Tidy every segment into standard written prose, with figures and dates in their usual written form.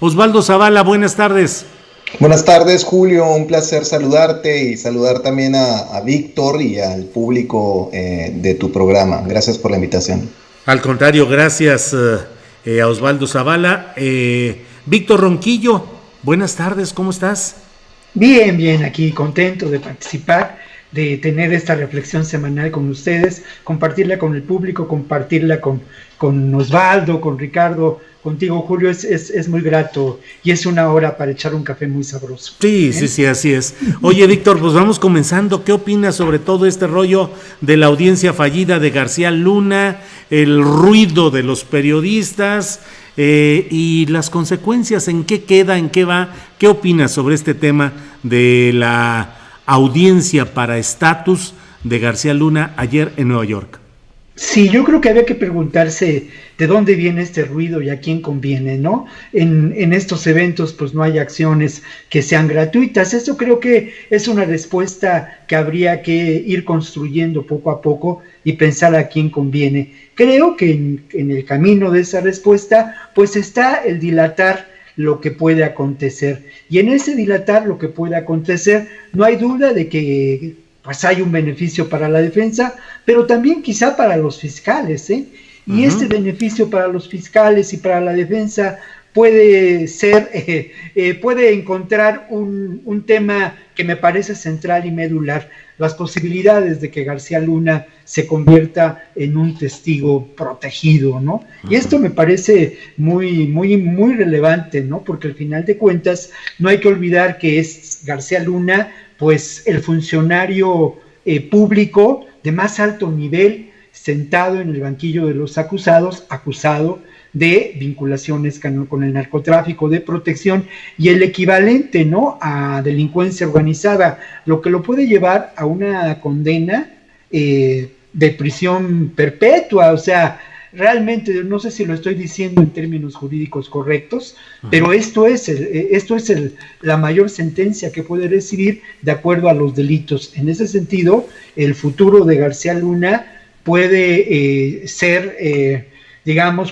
Osvaldo Zavala, buenas tardes. Buenas tardes, Julio, un placer saludarte y saludar también a Víctor y al público de tu programa. Gracias por la invitación. Al contrario, gracias a Osvaldo Zavala. Víctor Ronquillo, buenas tardes, ¿cómo estás? Bien, aquí contento de participar, de tener esta reflexión semanal con ustedes, compartirla con el público, compartirla con Osvaldo, con Ricardo, contigo, Julio, es muy grato y es una hora para echar un café muy sabroso. Sí, así es. Oye, Víctor, pues vamos comenzando. ¿Qué opinas sobre todo este rollo de la audiencia fallida de García Luna, el ruido de los periodistas y las consecuencias? ¿En qué queda, en qué va? ¿Qué opinas sobre este tema de la audiencia para estatus de García Luna ayer en Nueva York? Sí, yo creo que había que preguntarse de dónde viene este ruido y a quién conviene, ¿no? En estos eventos pues no hay acciones que sean gratuitas. Eso creo que es una respuesta que habría que ir construyendo poco a poco y pensar a quién conviene. Creo que en el camino de esa respuesta pues está el dilatar lo que puede acontecer. Y en ese dilatar lo que puede acontecer no hay duda de que pues hay un beneficio para la defensa, pero también quizá para los fiscales, ¿eh? Y este beneficio para los fiscales y para la defensa puede ser, puede encontrar un tema que me parece central y medular, las posibilidades de que García Luna se convierta en un testigo protegido, ¿no? Y esto me parece muy relevante, ¿no? Porque al final de cuentas no hay que olvidar que es García Luna pues el funcionario público de más alto nivel sentado en el banquillo de los acusados, acusado de vinculaciones con el narcotráfico, de protección y el equivalente, ¿no?, a delincuencia organizada, lo que lo puede llevar a una condena de prisión perpetua. O sea, realmente no sé si lo estoy diciendo en términos jurídicos correctos, pero esto es la mayor sentencia que puede recibir de acuerdo a los delitos. En ese sentido, el futuro de García Luna puede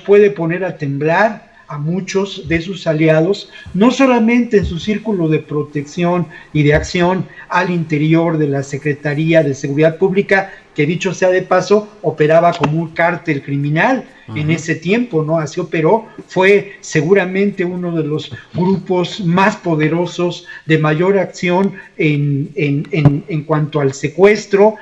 puede poner a temblar a muchos de sus aliados, no solamente en su círculo de protección y de acción al interior de la Secretaría de Seguridad Pública, que dicho sea de paso, operaba como un cártel criminal en ese tiempo, ¿no? Así operó, fue seguramente uno de los grupos más poderosos de mayor acción en cuanto al secuestro,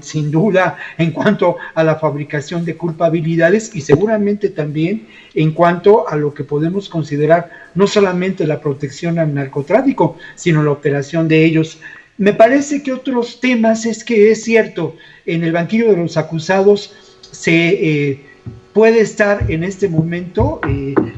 sin duda, en cuanto a la fabricación de culpabilidades y seguramente también en cuanto a lo que podemos considerar no solamente la protección al narcotráfico, sino la operación de ellos. Me parece que otros temas es que es cierto, en el banquillo de los acusados se puede estar en este momento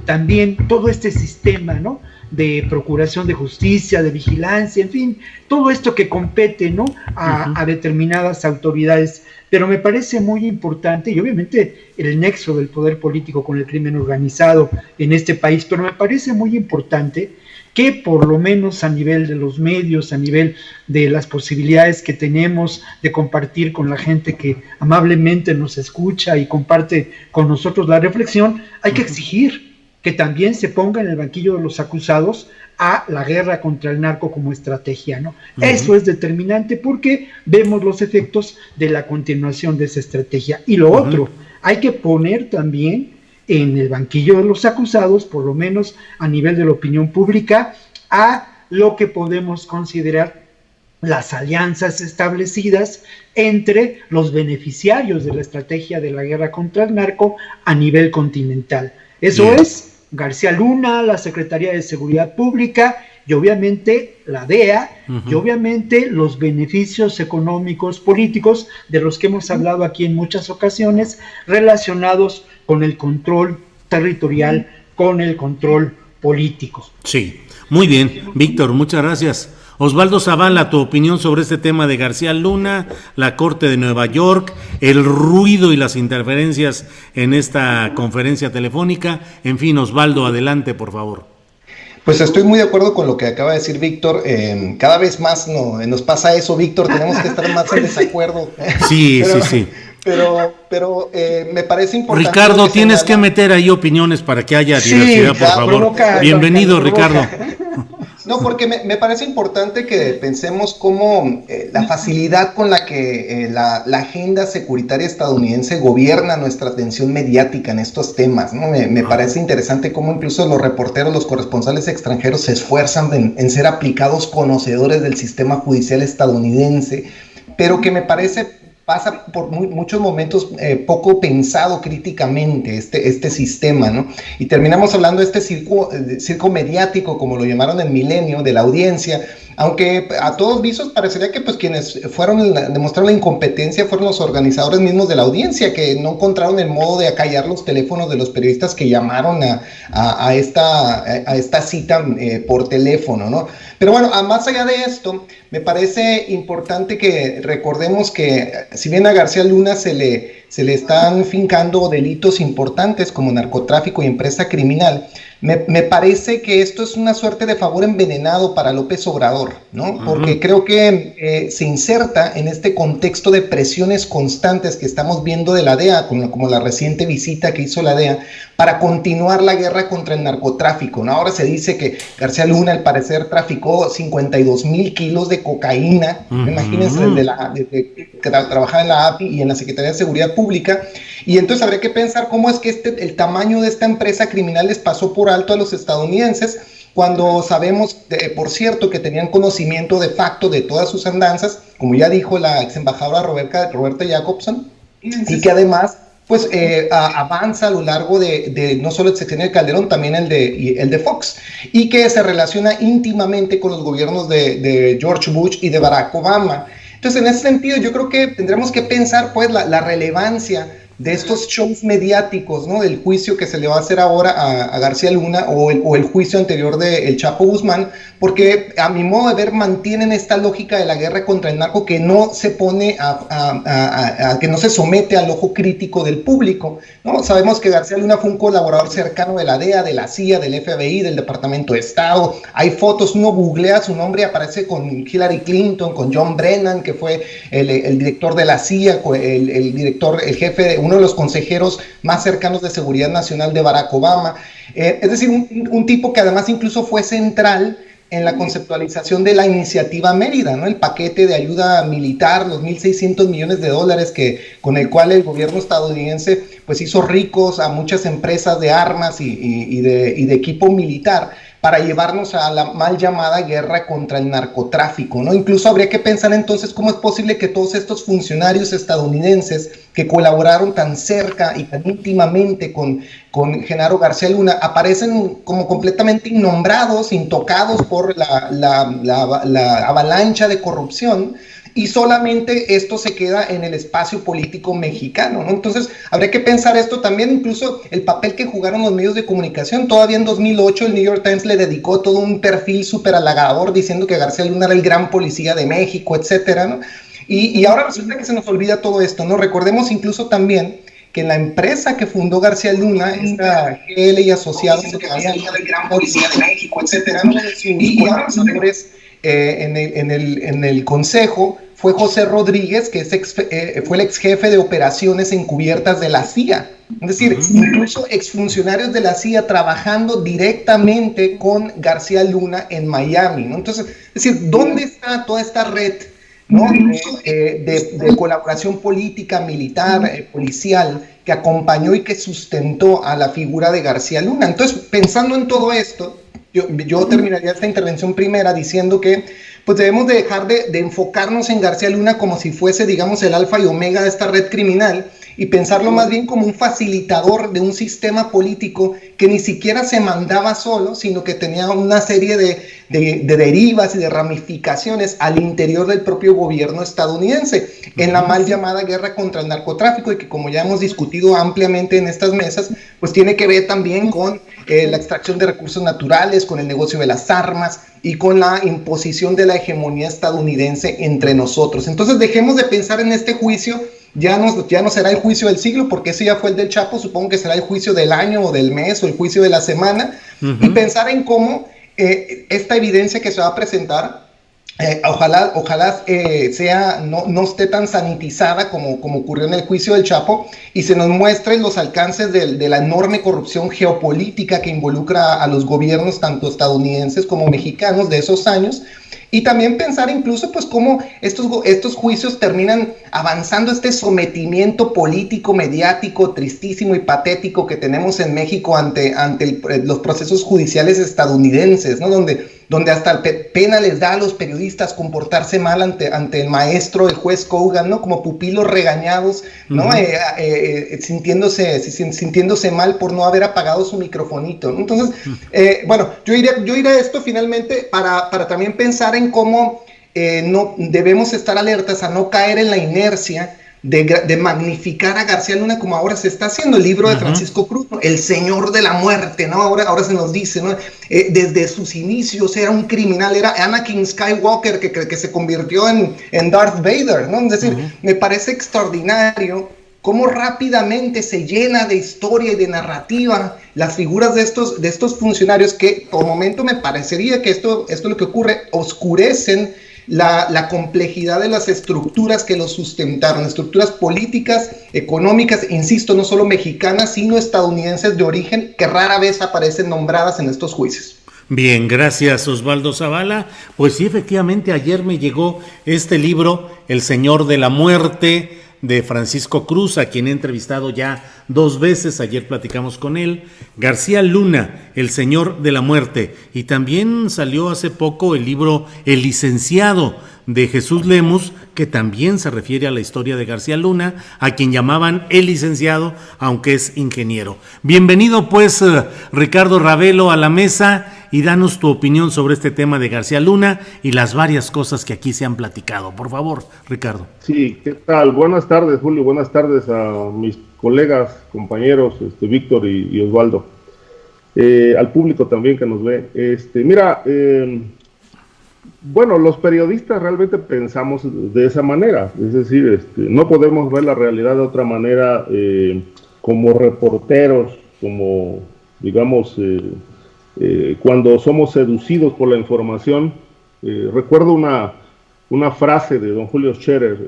también todo este sistema, ¿no?, de procuración de justicia, de vigilancia, en fin, todo esto que compete, ¿no?, a determinadas autoridades. Pero me parece muy importante, y obviamente el nexo del poder político con el crimen organizado en este país, pero me parece muy importante que por lo menos a nivel de los medios, a nivel de las posibilidades que tenemos de compartir con la gente que amablemente nos escucha y comparte con nosotros la reflexión, hay que exigir que también se ponga en el banquillo de los acusados a la guerra contra el narco como estrategia, ¿no? Eso es determinante porque vemos los efectos de la continuación de esa estrategia. Y lo otro, hay que poner también en el banquillo de los acusados, por lo menos a nivel de la opinión pública, a lo que podemos considerar las alianzas establecidas entre los beneficiarios de la estrategia de la guerra contra el narco a nivel continental. Eso es García Luna, la Secretaría de Seguridad Pública y obviamente la DEA y obviamente los beneficios económicos políticos de los que hemos hablado aquí en muchas ocasiones relacionados con el control territorial, con el control político. Sí, muy bien, Víctor, muchas gracias. Osvaldo Zavala, tu opinión sobre este tema de García Luna, la Corte de Nueva York, el ruido y las interferencias en esta conferencia telefónica. En fin, Osvaldo, adelante, por favor. Pues estoy muy de acuerdo con lo que acaba de decir Víctor. Cada vez más nos pasa eso, Víctor, tenemos que estar más en desacuerdo. Sí, sí. Pero me parece importante. Ricardo, tienes que meter ahí opiniones para que haya diversidad, por favor. Bienvenido, Ricardo. No, porque me parece importante que pensemos cómo la facilidad con la que la agenda securitaria estadounidense gobierna nuestra atención mediática en estos temas, ¿no? Me parece interesante cómo incluso los reporteros, los corresponsales extranjeros se esfuerzan en ser aplicados conocedores del sistema judicial estadounidense, pero que me parece pasa por muchos momentos poco pensado críticamente este sistema, ¿no? Y terminamos hablando de este circo mediático, como lo llamaron en Milenio, de la audiencia, aunque a todos visos parecería que pues quienes demostraron la incompetencia fueron los organizadores mismos de la audiencia, que no encontraron el modo de acallar los teléfonos de los periodistas que llamaron a esta cita por teléfono, ¿no? Pero bueno, más allá de esto, me parece importante que recordemos que si bien a García Luna se le están fincando delitos importantes como narcotráfico y empresa criminal, me parece que esto es una suerte de favor envenenado para López Obrador, ¿no? Porque creo que se inserta en este contexto de presiones constantes que estamos viendo de la DEA, como la reciente visita que hizo la DEA, para continuar la guerra contra el narcotráfico, ¿no? Ahora se dice que García Luna, al parecer, traficó 52,000 kilos de cocaína, imagínense, que trabajaba en la API y en la Secretaría de Seguridad Pública, y entonces habría que pensar cómo es que el tamaño de esta empresa criminal les pasó por alto a los estadounidenses, cuando sabemos, por cierto, que tenían conocimiento de facto de todas sus andanzas, como ya dijo la ex embajadora Roberta Jacobson, y que además pues avanza a lo largo de no solo el sexenio de Calderón, también el de Fox, y que se relaciona íntimamente con los gobiernos de George Bush y de Barack Obama. Entonces, en ese sentido, yo creo que tendremos que pensar pues la relevancia de estos shows mediáticos, ¿no? Del juicio que se le va a hacer ahora a García Luna o el juicio anterior de El Chapo Guzmán, porque a mi modo de ver mantienen esta lógica de la guerra contra el narco que no se pone que no se somete al ojo crítico del público, ¿no? Sabemos que García Luna fue un colaborador cercano de la DEA, de la CIA, del FBI, del Departamento de Estado. Hay fotos, uno googlea su nombre, aparece con Hillary Clinton, con John Brennan, que fue el director de la CIA, el jefe, uno de los consejeros más cercanos de seguridad nacional de Barack Obama. Es decir, un tipo que además incluso fue central en la conceptualización de la iniciativa Mérida, ¿no? El paquete de ayuda militar, los $1,600 millones con el cual el gobierno estadounidense pues hizo ricos a muchas empresas de armas y de equipo militar, para llevarnos a la mal llamada guerra contra el narcotráfico, ¿no? Incluso habría que pensar entonces cómo es posible que todos estos funcionarios estadounidenses que colaboraron tan cerca y tan íntimamente con Genaro García Luna aparecen como completamente innombrados, intocados por la avalancha de corrupción, y solamente esto se queda en el espacio político mexicano, ¿no? Entonces, habría que pensar esto también, incluso el papel que jugaron los medios de comunicación. Todavía en 2008 el New York Times le dedicó todo un perfil súper halagador diciendo que García Luna era el gran policía de México, etcétera, ¿no? Y ahora resulta que se nos olvida todo esto, ¿no? Recordemos incluso también que la empresa que fundó García Luna, esta GL y Asociados, que García Luna era el gran policía de México, etcétera, ¿no? Y ahora señores, en el consejo fue José Rodríguez, que fue el ex jefe de operaciones encubiertas de la CIA. Es decir, incluso exfuncionarios de la CIA trabajando directamente con García Luna en Miami, ¿no? Entonces, es decir, ¿dónde está toda esta red, ¿no? de colaboración política, militar, policial, que acompañó y que sustentó a la figura de García Luna? Entonces, pensando en todo esto, yo terminaría esta intervención primera diciendo que pues debemos de dejar de enfocarnos en García Luna como si fuese, digamos, el alfa y omega de esta red criminal, y pensarlo más bien como un facilitador de un sistema político que ni siquiera se mandaba solo, sino que tenía una serie de derivas y de ramificaciones al interior del propio gobierno estadounidense, en la mal llamada guerra contra el narcotráfico, y que, como ya hemos discutido ampliamente en estas mesas, pues tiene que ver también con la extracción de recursos naturales, con el negocio de las armas y con la imposición de la hegemonía estadounidense entre nosotros. Entonces, dejemos de pensar en este juicio. Ya no será el juicio del siglo, porque ese ya fue el del Chapo. Supongo que será el juicio del año o del mes o el juicio de la semana, y pensar en cómo esta evidencia que se va a presentar Ojalá no esté tan sanitizada como ocurrió en el juicio del Chapo, y se nos muestren los alcances de la enorme corrupción geopolítica que involucra a los gobiernos tanto estadounidenses como mexicanos de esos años. Y también pensar incluso pues cómo estos juicios terminan avanzando este sometimiento político, mediático, tristísimo y patético que tenemos en México ante los procesos judiciales estadounidenses, ¿no? Donde hasta pena les da a los periodistas comportarse mal ante el maestro, el juez Kogan, ¿no? Como pupilos regañados, ¿no? Sintiéndose mal por no haber apagado su microfonito, ¿no? Entonces, bueno, yo iré a esto finalmente para también pensar en cómo no debemos estar alertas a no caer en la inercia de magnificar a García Luna como ahora se está haciendo. El libro de Francisco Cruz, ¿no? El señor de la muerte, ¿no? Ahora se nos dice, ¿no? Desde sus inicios era un criminal, era Anakin Skywalker que se convirtió en Darth Vader, ¿no? Es decir, me parece extraordinario cómo rápidamente se llena de historia y de narrativa las figuras de estos funcionarios que por momento me parecería que esto es lo que ocurre, oscurecen la complejidad de las estructuras que los sustentaron, estructuras políticas, económicas, insisto, no solo mexicanas, sino estadounidenses de origen, que rara vez aparecen nombradas en estos juicios. Bien, gracias Osvaldo Zavala. Pues sí, efectivamente, ayer me llegó este libro, El Señor de la Muerte, de Francisco Cruz, a quien he entrevistado ya 2 veces, ayer platicamos con él. García Luna, El Señor de la Muerte, y también salió hace poco el libro El Licenciado, de Jesús Lemus, que también se refiere a la historia de García Luna, a quien llamaban el licenciado, aunque es ingeniero. Bienvenido pues, Ricardo Ravelo, a la mesa, y danos tu opinión sobre este tema de García Luna y las varias cosas que aquí se han platicado. Por favor, Ricardo. Sí, ¿qué tal? Buenas tardes, Julio, buenas tardes a mis colegas, compañeros, Víctor y Osvaldo, al público también que nos ve. Mira, bueno, los periodistas realmente pensamos de esa manera, es decir, no podemos ver la realidad de otra manera, como reporteros, como, digamos, cuando somos seducidos por la información. Recuerdo una frase de don Julio Scherer,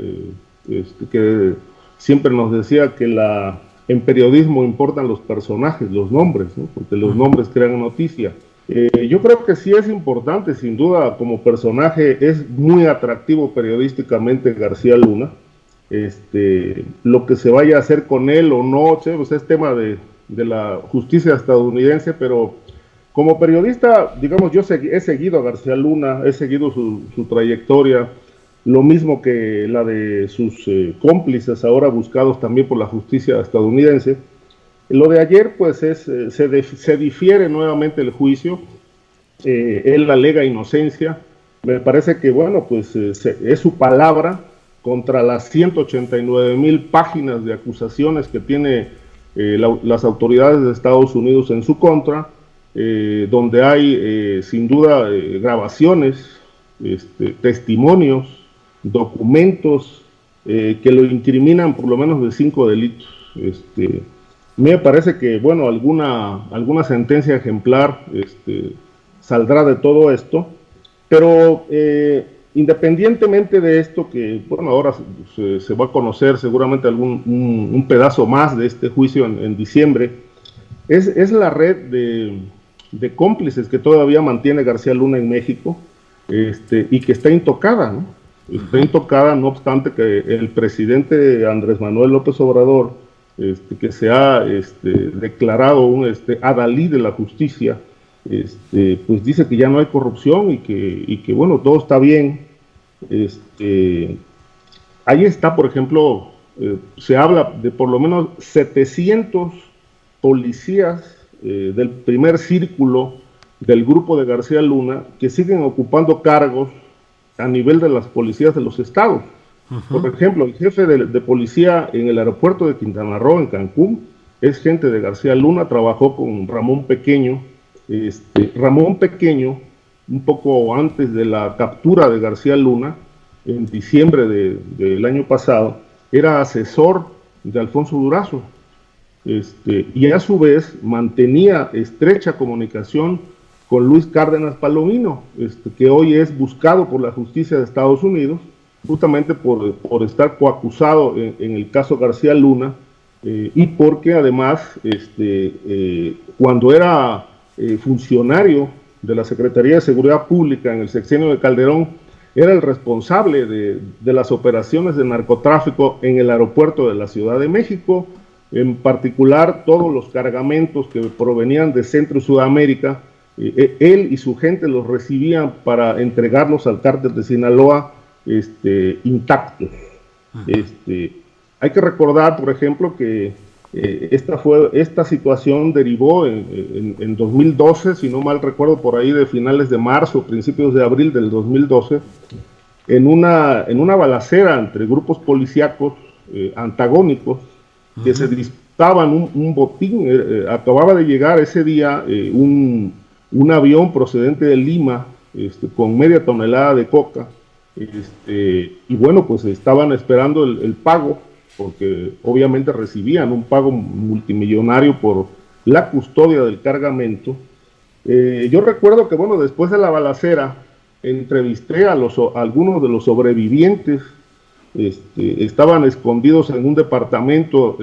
que siempre nos decía que en periodismo importan los personajes, los nombres, ¿no? Porque los nombres crean noticia. Yo creo que sí es importante, sin duda, como personaje, es muy atractivo periodísticamente García Luna. Lo que se vaya a hacer con él o no, pues es tema de la justicia estadounidense, pero como periodista, digamos, yo he seguido a García Luna, he seguido su trayectoria, lo mismo que la de sus cómplices, ahora buscados también por la justicia estadounidense. Lo de ayer, pues, se difiere nuevamente el juicio. Él alega inocencia. Me parece que, bueno, pues es su palabra contra las 189,000 páginas de acusaciones que tiene las autoridades de Estados Unidos en su contra, donde hay, sin duda, grabaciones, testimonios, documentos que lo incriminan por lo menos de 5 delitos. Me parece que, bueno, alguna sentencia ejemplar saldrá de todo esto, pero independientemente de esto, que, bueno, ahora se va a conocer seguramente un pedazo más de este juicio en diciembre, es la red de cómplices que todavía mantiene García Luna en México, y que está intocada, ¿no? Está intocada, no obstante que el presidente Andrés Manuel López Obrador, que se ha declarado un adalid de la justicia, pues dice que ya no hay corrupción y que bueno, todo está bien. Ahí está, por ejemplo, se habla de por lo menos 700 policías del primer círculo del grupo de García Luna que siguen ocupando cargos a nivel de las policías de los estados. Por ejemplo, el jefe de policía en el aeropuerto de Quintana Roo, en Cancún, es gente de García Luna, trabajó con Ramón Pequeño. Ramón Pequeño, un poco antes de la captura de García Luna, en diciembre del año pasado, era asesor de Alfonso Durazo, y a su vez mantenía estrecha comunicación con Luis Cárdenas Palomino, que hoy es buscado por la justicia de Estados Unidos, justamente por estar coacusado en el caso García Luna, y porque además, cuando era funcionario de la Secretaría de Seguridad Pública en el sexenio de Calderón, era el responsable de las operaciones de narcotráfico en el aeropuerto de la Ciudad de México, en particular todos los cargamentos que provenían de Centro y Sudamérica. Él y su gente los recibían para entregarlos al cártel de Sinaloa intactos. Hay que recordar, por ejemplo, que esta situación derivó en 2012, si no mal recuerdo, por ahí de finales de marzo, principios de abril del 2012, en una balacera entre grupos policíacos antagónicos que se disputaban un botín. Acababa de llegar ese día un avión procedente de Lima con media tonelada de coca, y bueno, pues estaban esperando el pago, porque obviamente recibían un pago multimillonario por la custodia del cargamento. Yo recuerdo que, bueno, después de la balacera, entrevisté a algunos de los sobrevivientes. Estaban escondidos en un departamento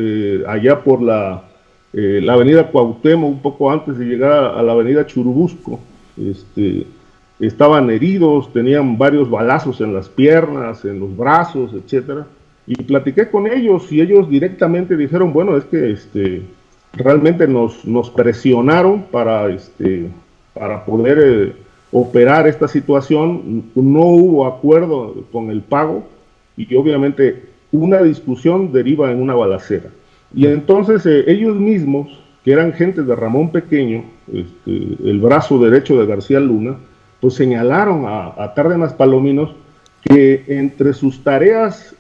allá por la avenida Cuauhtémoc, un poco antes de llegar a la avenida Churubusco. Estaban heridos, tenían varios balazos en las piernas, en los brazos, etcétera. Y platiqué con ellos y ellos directamente dijeron, bueno, es que realmente nos presionaron para poder operar esta situación. No hubo acuerdo con el pago y obviamente una discusión deriva en una balacera. Y entonces ellos mismos, que eran gente de Ramón Pequeño, el brazo derecho de García Luna, pues señalaron a Cárdenas Palominos que entre sus tareas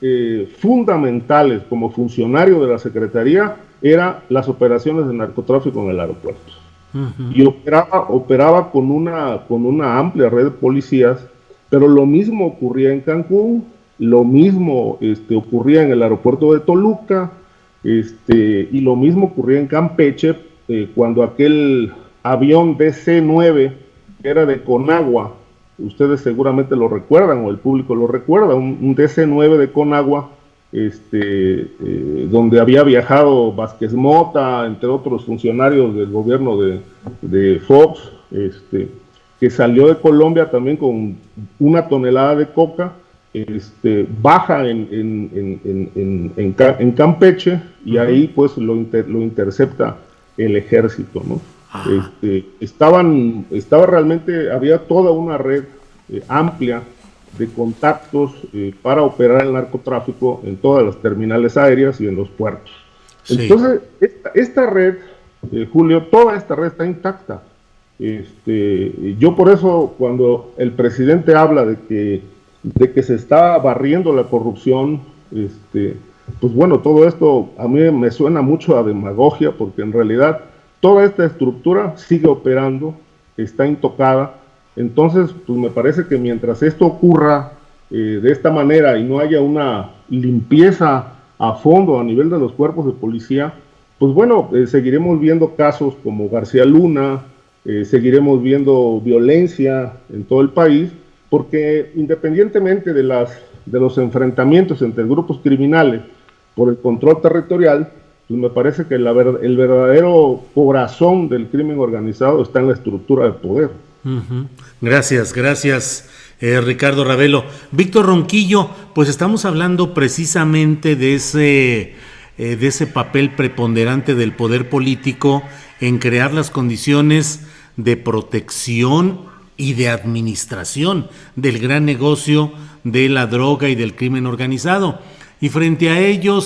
fundamentales como funcionario de la Secretaría eran las operaciones de narcotráfico en el aeropuerto. Y operaba con una amplia red de policías, pero lo mismo ocurría en Cancún, lo mismo ocurría en el aeropuerto de Toluca, y lo mismo ocurría en Campeche, cuando aquel avión DC-9, que era de Conagua, ustedes seguramente lo recuerdan, o el público lo recuerda, un DC-9 de Conagua, donde había viajado Vázquez Mota, entre otros funcionarios del gobierno de Fox, que salió de Colombia también con 1 tonelada de coca, baja en Campeche, y ahí pues lo intercepta el ejército, ¿no? Había toda una red amplia de contactos para operar el narcotráfico en todas las terminales aéreas y en los puertos. Sí. Entonces, esta red, Julio, toda esta red está intacta. Yo por eso, cuando el presidente habla de que se está barriendo la corrupción, pues bueno, todo esto a mí me suena mucho a demagogia, porque en realidad toda esta estructura sigue operando, está intocada. Entonces, pues me parece que mientras esto ocurra de esta manera y no haya una limpieza a fondo a nivel de los cuerpos de policía, pues bueno, seguiremos viendo casos como García Luna, seguiremos viendo violencia en todo el país, porque independientemente de los enfrentamientos entre grupos criminales por el control territorial, pues me parece que el verdadero corazón del crimen organizado está en la estructura de poder. Gracias, Ricardo Ravelo. Víctor Ronquillo, pues estamos hablando precisamente de ese papel preponderante del poder político en crear las condiciones de protección y de administración del gran negocio de la droga y del crimen organizado. Y frente a ello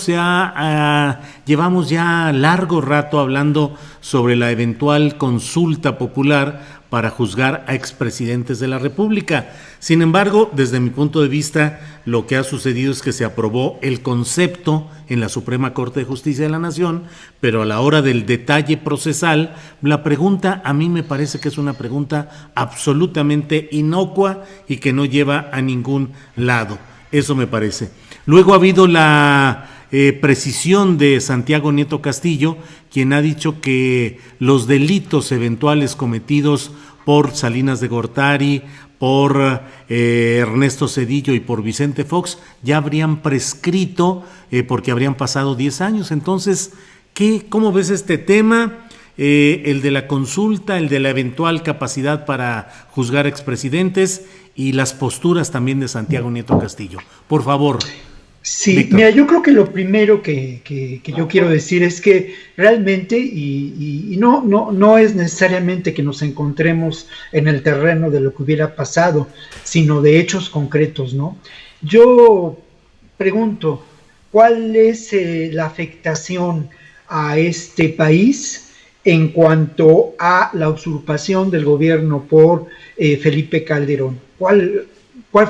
llevamos ya largo rato hablando sobre la eventual consulta popular para juzgar a expresidentes de la República. Sin embargo, desde mi punto de vista, lo que ha sucedido es que se aprobó el concepto en la Suprema Corte de Justicia de la Nación, pero a la hora del detalle procesal, la pregunta a mí me parece que es una pregunta absolutamente inocua y que no lleva a ningún lado. Eso me parece. Luego ha habido la precisión de Santiago Nieto Castillo, quien ha dicho que los delitos eventuales cometidos por Salinas de Gortari, por Ernesto Zedillo y por Vicente Fox, ya habrían prescrito porque habrían pasado 10 años. Entonces, ¿cómo ves este tema? El de la consulta, el de la eventual capacidad para juzgar expresidentes y las posturas también de Santiago Nieto Castillo. Por favor. Sí, Víctor. mira, yo creo que lo primero que yo quiero decir es que realmente, y no es necesariamente que nos encontremos en el terreno de lo que hubiera pasado, sino de hechos concretos, ¿no? Yo pregunto, ¿cuál es la afectación a este país en cuanto a la usurpación del gobierno por Felipe Calderón? ¿Cuál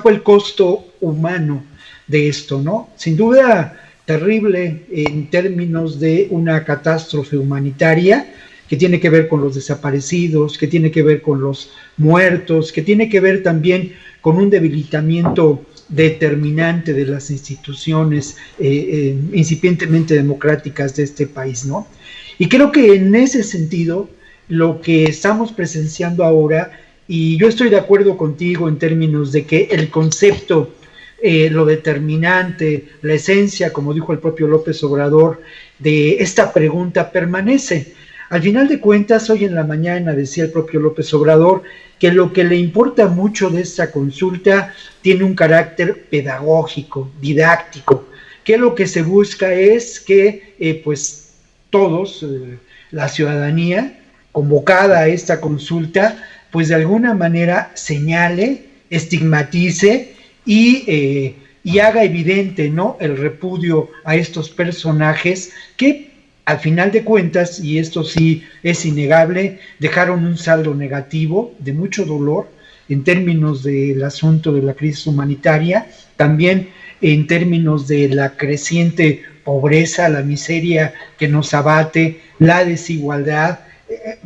fue el costo humano de esto, no? Sin duda terrible en términos de una catástrofe humanitaria que tiene que ver con los desaparecidos, que tiene que ver con los muertos, que tiene que ver también con un debilitamiento determinante de las instituciones incipientemente democráticas de este país, ¿no? Y creo que en ese sentido, lo que estamos presenciando ahora, y yo estoy de acuerdo contigo en términos de que el concepto, lo determinante, la esencia, como dijo el propio López Obrador, de esta pregunta permanece. Al final de cuentas, hoy en la mañana decía el propio López Obrador que lo que le importa mucho de esta consulta tiene un carácter pedagógico, didáctico, que lo que se busca es que pues todos, la ciudadanía convocada a esta consulta, pues de alguna manera señale, estigmatice y haga evidente, ¿no?, el repudio a estos personajes que al final de cuentas, y esto sí es innegable, dejaron un saldo negativo de mucho dolor en términos del asunto de la crisis humanitaria, también en términos de la creciente pobreza, la miseria que nos abate, la desigualdad.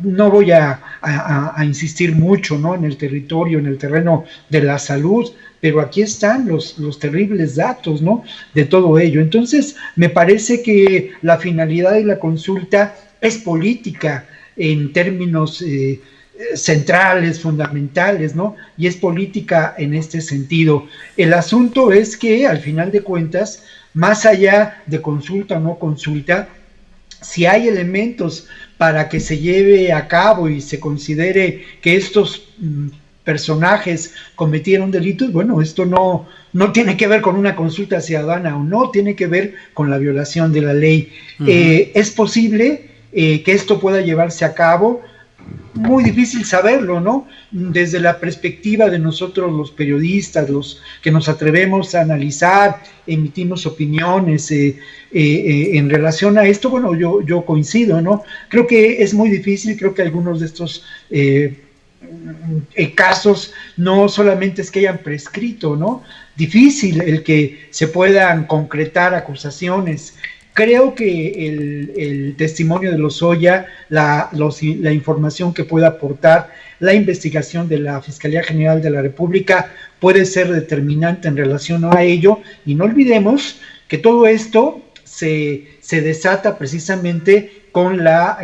No voy a insistir mucho, ¿no?, en el territorio, en el terreno de la salud, pero aquí están los terribles datos, ¿no?, de todo ello. Entonces, me parece que la finalidad de la consulta es política en términos centrales, fundamentales, ¿no?, y es política en este sentido. El asunto es que, al final de cuentas, más allá de consulta o no consulta, si hay elementos para que se lleve a cabo y se considere que estos personajes cometieron delitos, bueno, esto no tiene que ver con una consulta ciudadana o no, tiene que ver con la violación de la ley. Uh-huh. Es posible que esto pueda llevarse a cabo, muy difícil saberlo, ¿no? Desde la perspectiva de nosotros los periodistas, los que nos atrevemos a analizar, emitimos opiniones en relación a esto, bueno, yo coincido, ¿no? Creo que es muy difícil, creo que algunos de estos casos no solamente es que hayan prescrito, ¿no? Difícil el que se puedan concretar acusaciones. Creo que el testimonio de Lozoya, la información que pueda aportar, la investigación de la Fiscalía General de la República puede ser determinante en relación a ello, y no olvidemos que todo esto se desata precisamente con la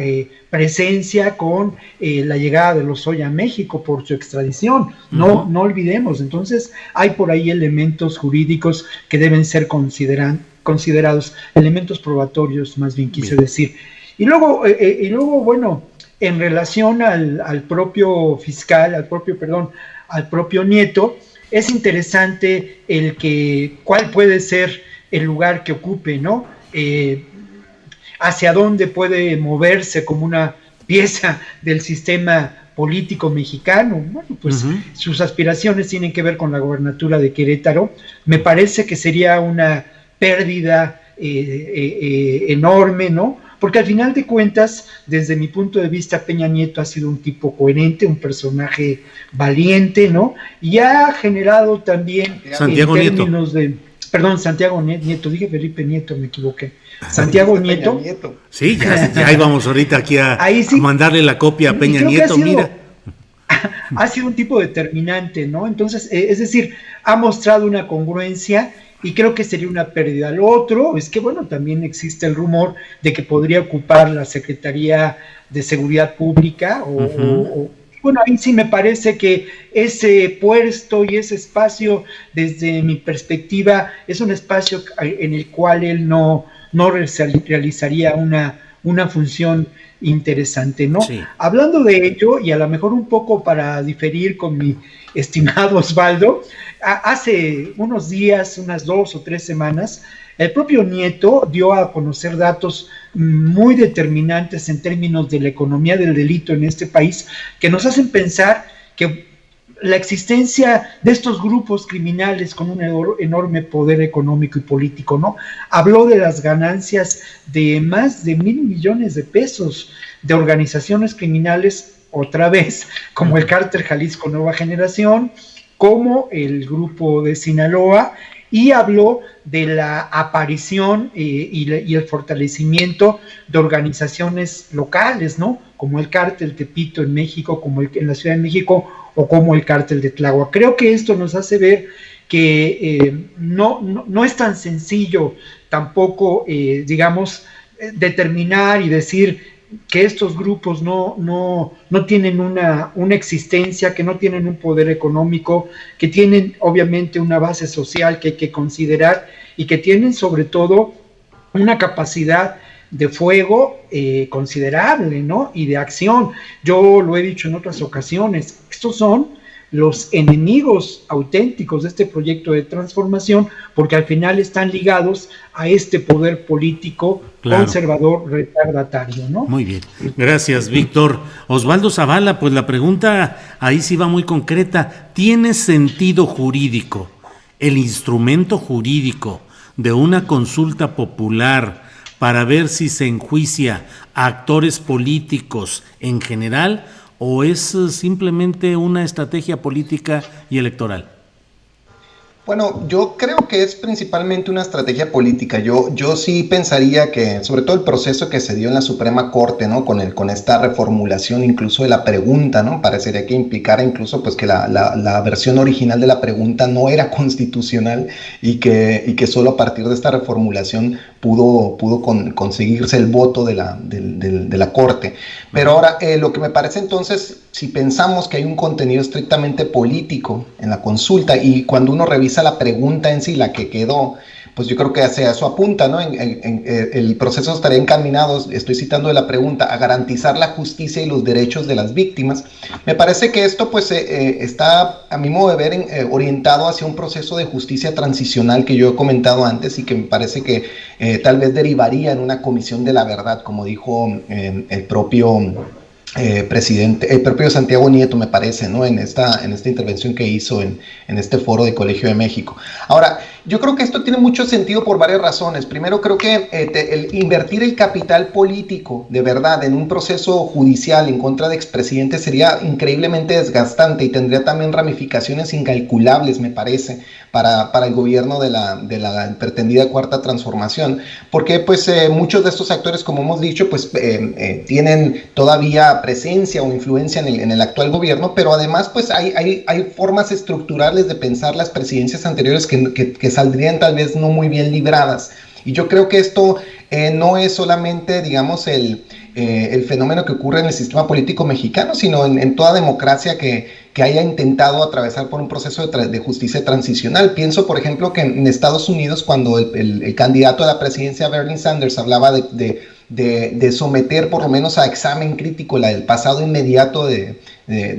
presencia, con la llegada de Lozoya a México por su extradición. No olvidemos. Entonces hay por ahí elementos jurídicos que deben ser considerados, elementos probatorios, más bien quise decir. Y luego, bueno, en relación al propio fiscal, al propio Nieto, es interesante cuál puede ser el lugar que ocupe, ¿no? Hacia dónde puede moverse como una pieza del sistema político mexicano. Bueno, pues sus aspiraciones tienen que ver con la gobernatura de Querétaro. Me parece que sería una pérdida enorme, ¿no? Porque al final de cuentas, desde mi punto de vista, Peña Nieto ha sido un tipo coherente, un personaje valiente, ¿no? Y ha generado también Santiago en términos Nieto. Santiago Nieto, dije Felipe Nieto, me equivoqué. Santiago Nieto. Sí, ya íbamos ahorita aquí a mandarle la copia a Peña Nieto, mira. Ha sido un tipo determinante, ¿no? Entonces, es decir, ha mostrado una congruencia y creo que sería una pérdida. Lo otro es que, bueno, también existe el rumor de que podría ocupar la Secretaría de Seguridad Pública o bueno, ahí sí me parece que ese puesto y ese espacio, desde mi perspectiva, es un espacio en el cual él no realizaría una función interesante, ¿no? Sí. Hablando de ello, y a lo mejor un poco para diferir con mi estimado Osvaldo, hace unos días, unas 2 o 3 semanas, el propio Nieto dio a conocer datos muy determinantes en términos de la economía del delito en este país, que nos hacen pensar que la existencia de estos grupos criminales con un enorme poder económico y político, ¿no? Habló de las ganancias de más de 1,000 millones de pesos de organizaciones criminales, otra vez, como el Cártel Jalisco Nueva Generación, como el Grupo de Sinaloa, y habló de la aparición y el fortalecimiento de organizaciones locales, ¿no? Como el Cártel Tepito en México, como en la Ciudad de México, o como el Cártel de Tláhuac. Creo que esto nos hace ver que no es tan sencillo tampoco, digamos, determinar y decir que estos grupos no tienen una existencia, que no tienen un poder económico, que tienen obviamente una base social que hay que considerar y que tienen sobre todo una capacidad de fuego considerable, ¿no? Y de acción. Yo lo he dicho en otras ocasiones, estos son los enemigos auténticos de este proyecto de transformación, porque al final están ligados a este poder político conservador retardatario, ¿no? Muy bien, gracias, Víctor. Osvaldo Zavala, pues la pregunta ahí sí va muy concreta. ¿Tiene sentido jurídico el instrumento jurídico de una consulta popular para ver si se enjuicia a actores políticos en general, o es simplemente una estrategia política y electoral? Bueno, yo creo que es principalmente una estrategia política. Yo sí pensaría que, sobre todo el proceso que se dio en la Suprema Corte, ¿no? Con esta reformulación incluso de la pregunta, ¿no? Parecería que implicara incluso pues que la versión original de la pregunta no era constitucional y que solo a partir de esta reformulación pudo conseguirse el voto de la Corte. Pero ahora, lo que me parece entonces, si pensamos que hay un contenido estrictamente político en la consulta, y cuando uno revisa la pregunta en sí, la que quedó, pues yo creo que hacia eso apunta, ¿no? El proceso estaría encaminado, estoy citando de la pregunta, a garantizar la justicia y los derechos de las víctimas. Me parece que esto pues está, a mi modo de ver, orientado hacia un proceso de justicia transicional que yo he comentado antes y que me parece que tal vez derivaría en una comisión de la verdad, como dijo el propio presidente, el propio Santiago Nieto, me parece, ¿no? En esta intervención que hizo en este foro de Colegio de México. Ahora, yo creo que esto tiene mucho sentido por varias razones. Primero, creo que el invertir el capital político de verdad en un proceso judicial en contra de expresidentes sería increíblemente desgastante y tendría también ramificaciones incalculables, me parece, para el gobierno de la pretendida Cuarta Transformación, porque pues muchos de estos actores, como hemos dicho, pues tienen todavía presencia o influencia en el actual gobierno, pero además pues hay formas estructurales de pensar las presidencias anteriores que saldrían tal vez no muy bien libradas. Y yo creo que esto no es solamente, digamos, el fenómeno que ocurre en el sistema político mexicano, sino en toda democracia que haya intentado atravesar por un proceso de justicia transicional. Pienso, por ejemplo, que en Estados Unidos, cuando el candidato a la presidencia, Bernie Sanders, hablaba de someter por lo menos a examen crítico el pasado inmediato de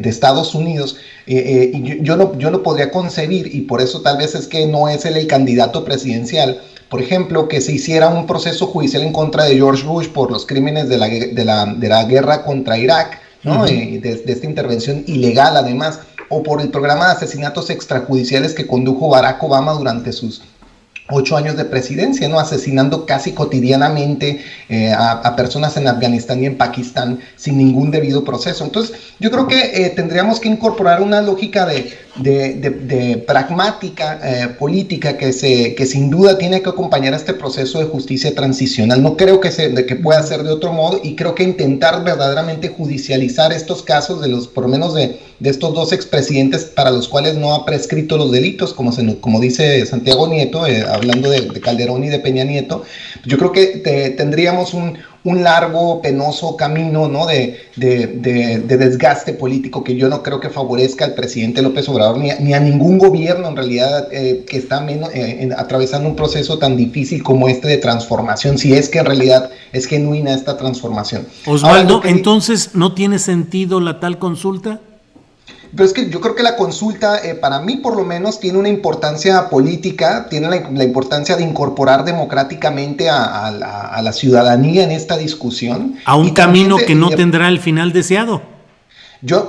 Estados Unidos, y yo no podría concebir, y por eso tal vez es que no es él el candidato presidencial, por ejemplo, que se hiciera un proceso judicial en contra de George Bush por los crímenes de la guerra contra Irak, ¿no? De esta intervención ilegal además, o por el programa de asesinatos extrajudiciales que condujo Barack Obama durante sus 8 años de presidencia, ¿no? Asesinando casi cotidianamente a personas en Afganistán y en Pakistán sin ningún debido proceso. Entonces, yo creo que tendríamos que incorporar una lógica de pragmática política que sin duda tiene que acompañar a este proceso de justicia transicional. No creo que pueda ser de otro modo, y creo que intentar verdaderamente judicializar estos casos por lo menos de estos 2 expresidentes para los cuales no ha prescrito los delitos, como dice Santiago Nieto, hablando de Calderón y de Peña Nieto. Yo creo que tendríamos un un largo, penoso camino, ¿no? de desgaste político que yo no creo que favorezca al presidente López Obrador ni a ningún gobierno en realidad que está atravesando un proceso tan difícil como este de transformación, si es que en realidad es genuina esta transformación. Osvaldo, entonces, ¿no tiene sentido la tal consulta? Pero es que yo creo que la consulta, para mí por lo menos, tiene una importancia política, tiene la importancia de incorporar democráticamente a la ciudadanía en esta discusión. A un camino que no tendrá el final deseado.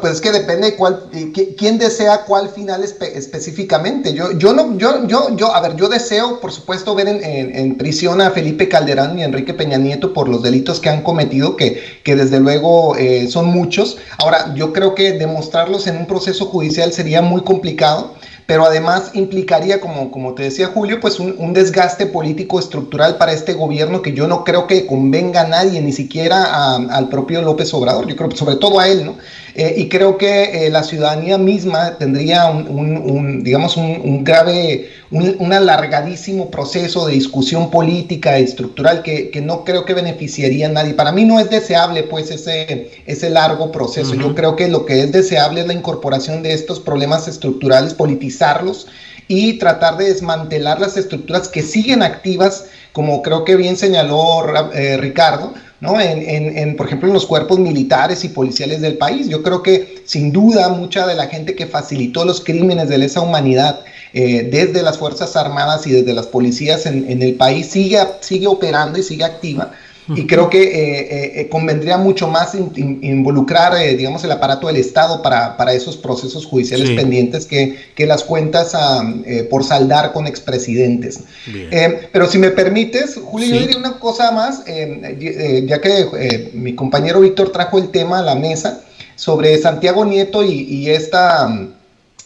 Pues es que depende de quién desea cuál final específicamente. Yo deseo, por supuesto, ver en prisión a Felipe Calderón y Enrique Peña Nieto por los delitos que han cometido, que desde luego son muchos. Ahora, yo creo que demostrarlos en un proceso judicial sería muy complicado, pero además implicaría, como te decía Julio, pues un desgaste político estructural para este gobierno que yo no creo que convenga a nadie, ni siquiera al propio López Obrador, yo creo sobre todo a él, ¿no? Y creo que la ciudadanía misma tendría un alargadísimo proceso de discusión política y estructural que no creo que beneficiaría a nadie. Para mí no es deseable pues ese largo proceso. Yo creo que lo que es deseable es la incorporación de estos problemas estructurales, politizarlos y tratar de desmantelar las estructuras que siguen activas, como creo que bien señaló Ricardo, ¿no? Por ejemplo, en los cuerpos militares y policiales del país. Yo creo que sin duda mucha de la gente que facilitó los crímenes de lesa humanidad desde las Fuerzas Armadas y desde las policías en el país sigue operando y sigue activa. Y creo que convendría mucho más involucrar, el aparato del Estado para esos procesos judiciales pendientes que las cuentas por saldar con expresidentes. Pero si me permites, Julio, yo diría una cosa más, ya que mi compañero Víctor trajo el tema a la mesa sobre Santiago Nieto y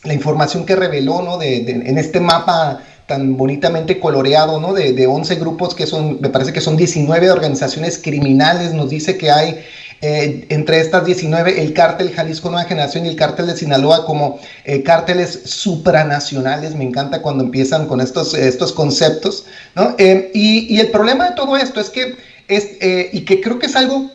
la información que reveló, ¿no? En este mapa tan bonitamente coloreado, ¿no? De 11 grupos me parece que son 19 organizaciones criminales. Nos dice que hay entre estas 19 el cártel Jalisco Nueva Generación y el cártel de Sinaloa como cárteles supranacionales. Me encanta cuando empiezan con estos conceptos, ¿no? Y el problema de todo esto es que y que creo que es algo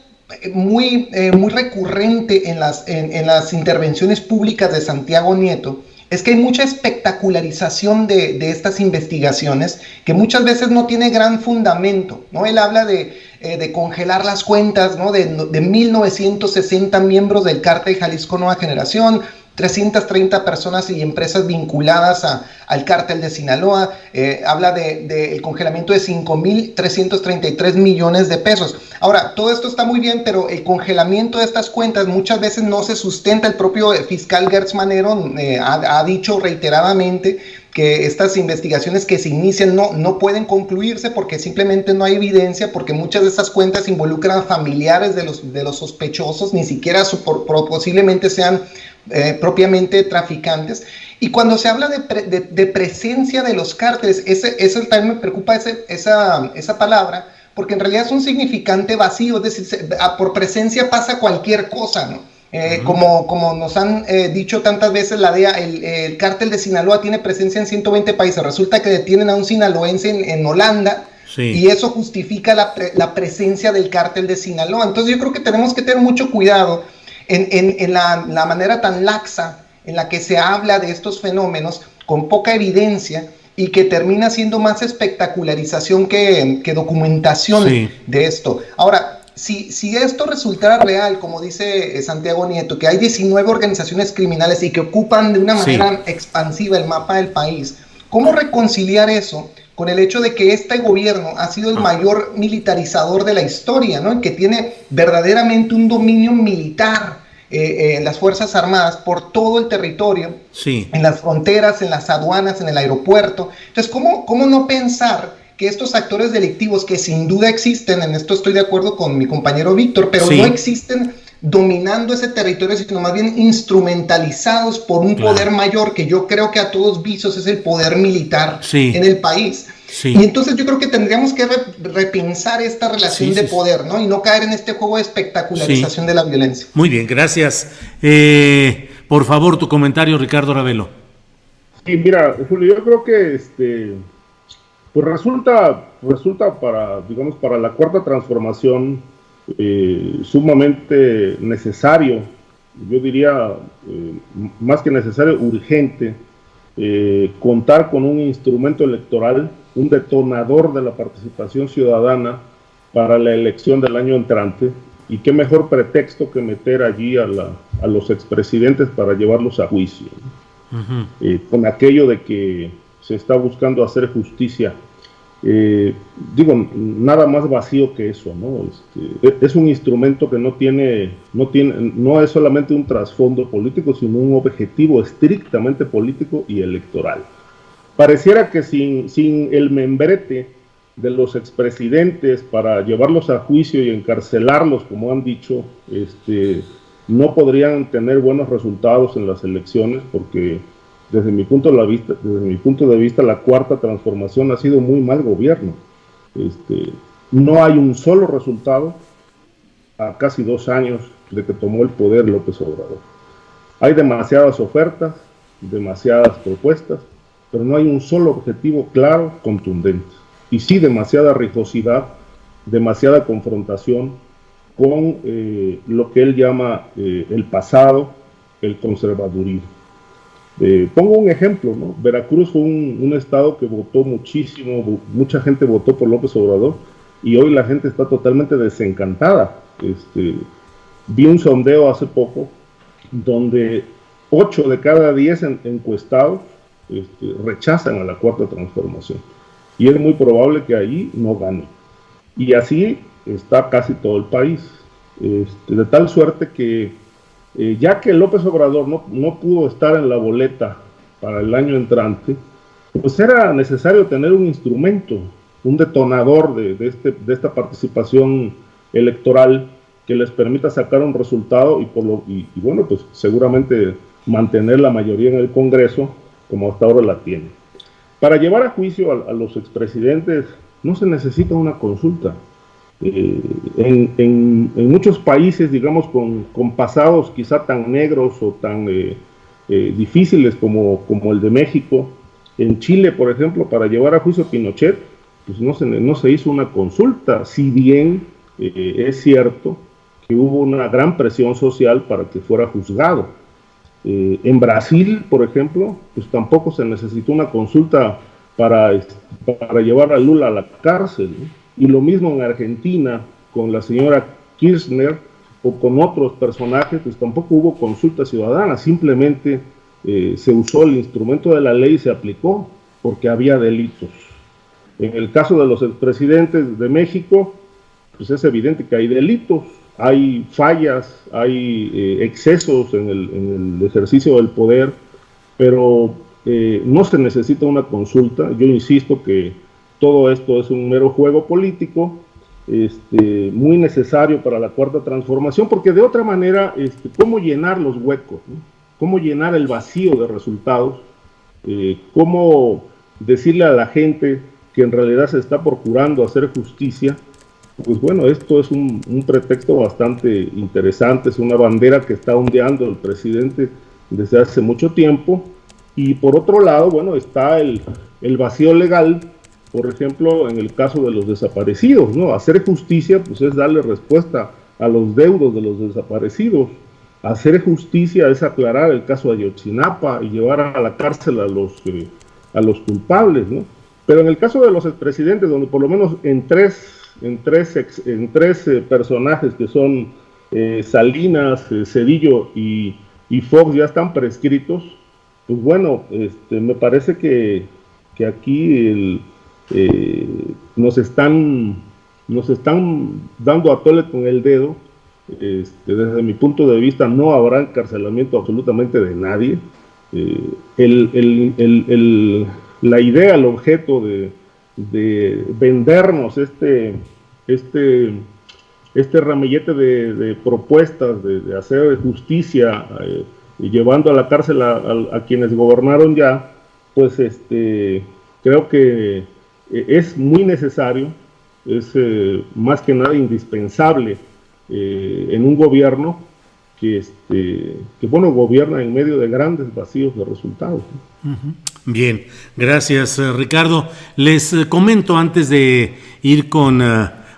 muy recurrente en las intervenciones públicas de Santiago Nieto, es que hay mucha espectacularización de estas investigaciones que muchas veces no tiene gran fundamento, ¿no? Él habla de congelar las cuentas, ¿no? de 1960 miembros del cártel Jalisco Nueva Generación, 330 personas y empresas vinculadas al cártel de Sinaloa. Habla del congelamiento de 5.333 millones de pesos. Ahora, todo esto está muy bien, pero el congelamiento de estas cuentas muchas veces no se sustenta. El propio fiscal Gertz Manero ha dicho reiteradamente que estas investigaciones que se inician no pueden concluirse porque simplemente no hay evidencia, porque muchas de esas cuentas involucran familiares de los sospechosos, ni siquiera posiblemente sean propiamente traficantes. Y cuando se habla de presencia de los cárteles, eso también me preocupa esa palabra, porque en realidad es un significante vacío, es decir, por presencia pasa cualquier cosa, ¿no? Como nos han dicho tantas veces, la DEA, el cártel de Sinaloa tiene presencia en 120 países. Resulta que detienen a un sinaloense en Holanda, y eso justifica la presencia del cártel de Sinaloa. Entonces yo creo que tenemos que tener mucho cuidado en la manera tan laxa en la que se habla de estos fenómenos, con poca evidencia, y que termina siendo más espectacularización que documentación de esto. Ahora, si esto resultara real, como dice Santiago Nieto, que hay 19 organizaciones criminales y que ocupan de una manera expansiva el mapa del país, ¿cómo reconciliar eso con el hecho de que este gobierno ha sido el mayor militarizador de la historia, ¿no? Que tiene verdaderamente un dominio militar en las Fuerzas Armadas por todo el territorio, en las fronteras, en las aduanas, en el aeropuerto? Entonces, ¿cómo no pensar que estos actores delictivos, que sin duda existen, en esto estoy de acuerdo con mi compañero Víctor, pero no existen dominando ese territorio, sino más bien instrumentalizados por un poder mayor, que yo creo que a todos visos es el poder militar en el país? Y entonces yo creo que tendríamos que repensar esta relación de poder, ¿no? Y no caer en este juego de espectacularización de la violencia. Muy bien, gracias. Por favor, tu comentario, Ricardo Ravelo. Sí, mira, Julio, yo creo que pues resulta para la cuarta transformación sumamente necesario, yo diría más que necesario, urgente, contar con un instrumento electoral, un detonador de la participación ciudadana para la elección del año entrante, y qué mejor pretexto que meter allí a los expresidentes para llevarlos a juicio, ¿no? Con aquello de que se está buscando hacer justicia. Digo, nada más vacío que eso, ¿no? Es un instrumento que no es solamente un trasfondo político, sino un objetivo estrictamente político y electoral. Pareciera que sin el membrete de los expresidentes para llevarlos a juicio y encarcelarlos, como han dicho, no podrían tener buenos resultados en las elecciones, porque desde mi punto de vista, la cuarta transformación ha sido muy mal gobierno. No hay un solo resultado a casi 2 años de que tomó el poder López Obrador. Hay demasiadas ofertas, demasiadas propuestas, pero no hay un solo objetivo claro, contundente. Y sí demasiada rijosidad, demasiada confrontación con lo que él llama el pasado, el conservadurismo. Pongo un ejemplo, ¿no? Veracruz fue un estado que votó muchísimo, mucha gente votó por López Obrador, y hoy la gente está totalmente desencantada. Vi un sondeo hace poco donde 8 de cada 10 encuestados rechazan a la cuarta transformación, y es muy probable que ahí no gane. Y así está casi todo el país, de tal suerte que ya que López Obrador no pudo estar en la boleta para el año entrante, pues era necesario tener un instrumento, un detonador de esta participación electoral que les permita sacar un resultado y bueno, pues seguramente mantener la mayoría en el Congreso como hasta ahora la tiene. Para llevar a juicio a los expresidentes no se necesita una consulta. En muchos países, digamos, con pasados quizá tan negros o tan difíciles como el de México, en Chile, por ejemplo, para llevar a juicio a Pinochet, pues no se hizo una consulta, si bien es cierto que hubo una gran presión social para que fuera juzgado. En Brasil, por ejemplo, pues tampoco se necesitó una consulta para llevar a Lula a la cárcel, ¿no? Y lo mismo en Argentina, con la señora Kirchner o con otros personajes, pues tampoco hubo consulta ciudadana, simplemente se usó el instrumento de la ley y se aplicó, porque había delitos. En el caso de los expresidentes de México, pues es evidente que hay delitos, hay fallas, hay excesos en el ejercicio del poder, pero no se necesita una consulta. Yo insisto que todo esto es un mero juego político, muy necesario para la cuarta transformación, porque de otra manera, ¿cómo llenar los huecos, ¿no? ¿Cómo llenar el vacío de resultados? ¿Cómo decirle a la gente que en realidad se está procurando hacer justicia? Pues bueno, esto es un pretexto bastante interesante, es una bandera que está ondeando el presidente desde hace mucho tiempo. Y por otro lado, bueno, está el vacío legal, por ejemplo, en el caso de los desaparecidos, ¿no? Hacer justicia, pues es darle respuesta a los deudos de los desaparecidos. Hacer justicia es aclarar el caso de Ayotzinapa y llevar a la cárcel a los culpables, ¿no? Pero en el caso de los expresidentes, donde por lo menos en tres personajes que son Salinas, Zedillo y Fox ya están prescritos, pues bueno, me parece que aquí nos están dando a tole con el dedo. Desde mi punto de vista no habrá encarcelamiento absolutamente de nadie. La idea, el objeto de vendernos este ramillete de propuestas de hacer justicia y llevando a la cárcel a quienes gobernaron ya, pues creo que es muy necesario, es más que nada indispensable en un gobierno que bueno, gobierna en medio de grandes vacíos de resultados, ¿no? Bien, gracias, Ricardo. Les comento antes de ir con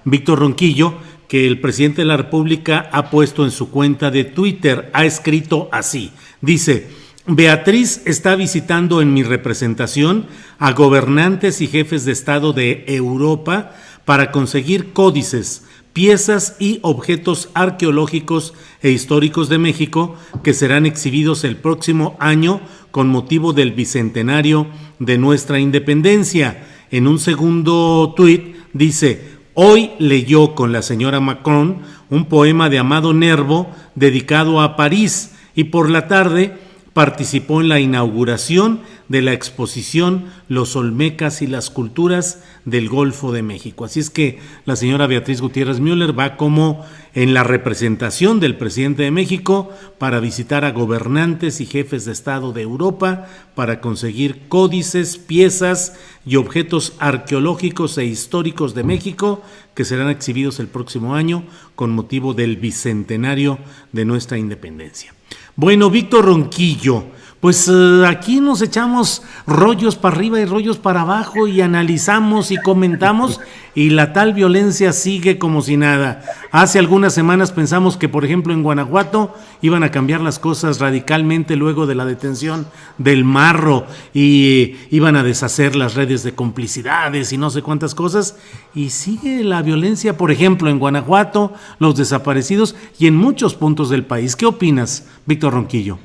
Víctor Ronquillo que el presidente de la República ha puesto en su cuenta de Twitter. Ha escrito así, dice: Beatriz está visitando en mi representación a gobernantes y jefes de Estado de Europa para conseguir códices, piezas y objetos arqueológicos e históricos de México que serán exhibidos el próximo año con motivo del bicentenario de nuestra independencia. En un segundo tuit dice: hoy leyó con la señora Macron un poema de Amado Nervo dedicado a París y por la tarde participó en la inauguración de la exposición Los Olmecas y las Culturas del Golfo de México. Así es que la señora Beatriz Gutiérrez Müller va como en la representación del presidente de México para visitar a gobernantes y jefes de Estado de Europa para conseguir códices, piezas y objetos arqueológicos e históricos de México que serán exhibidos el próximo año con motivo del bicentenario de nuestra independencia. Bueno, Víctor Ronquillo, pues aquí nos echamos rollos para arriba y rollos para abajo y analizamos y comentamos y la tal violencia sigue como si nada. Hace algunas semanas pensamos que, por ejemplo, en Guanajuato iban a cambiar las cosas radicalmente luego de la detención del Marro y iban a deshacer las redes de complicidades y no sé cuántas cosas, y sigue la violencia, por ejemplo, en Guanajuato, los desaparecidos y en muchos puntos del país. ¿Qué opinas, Víctor Ronquillo?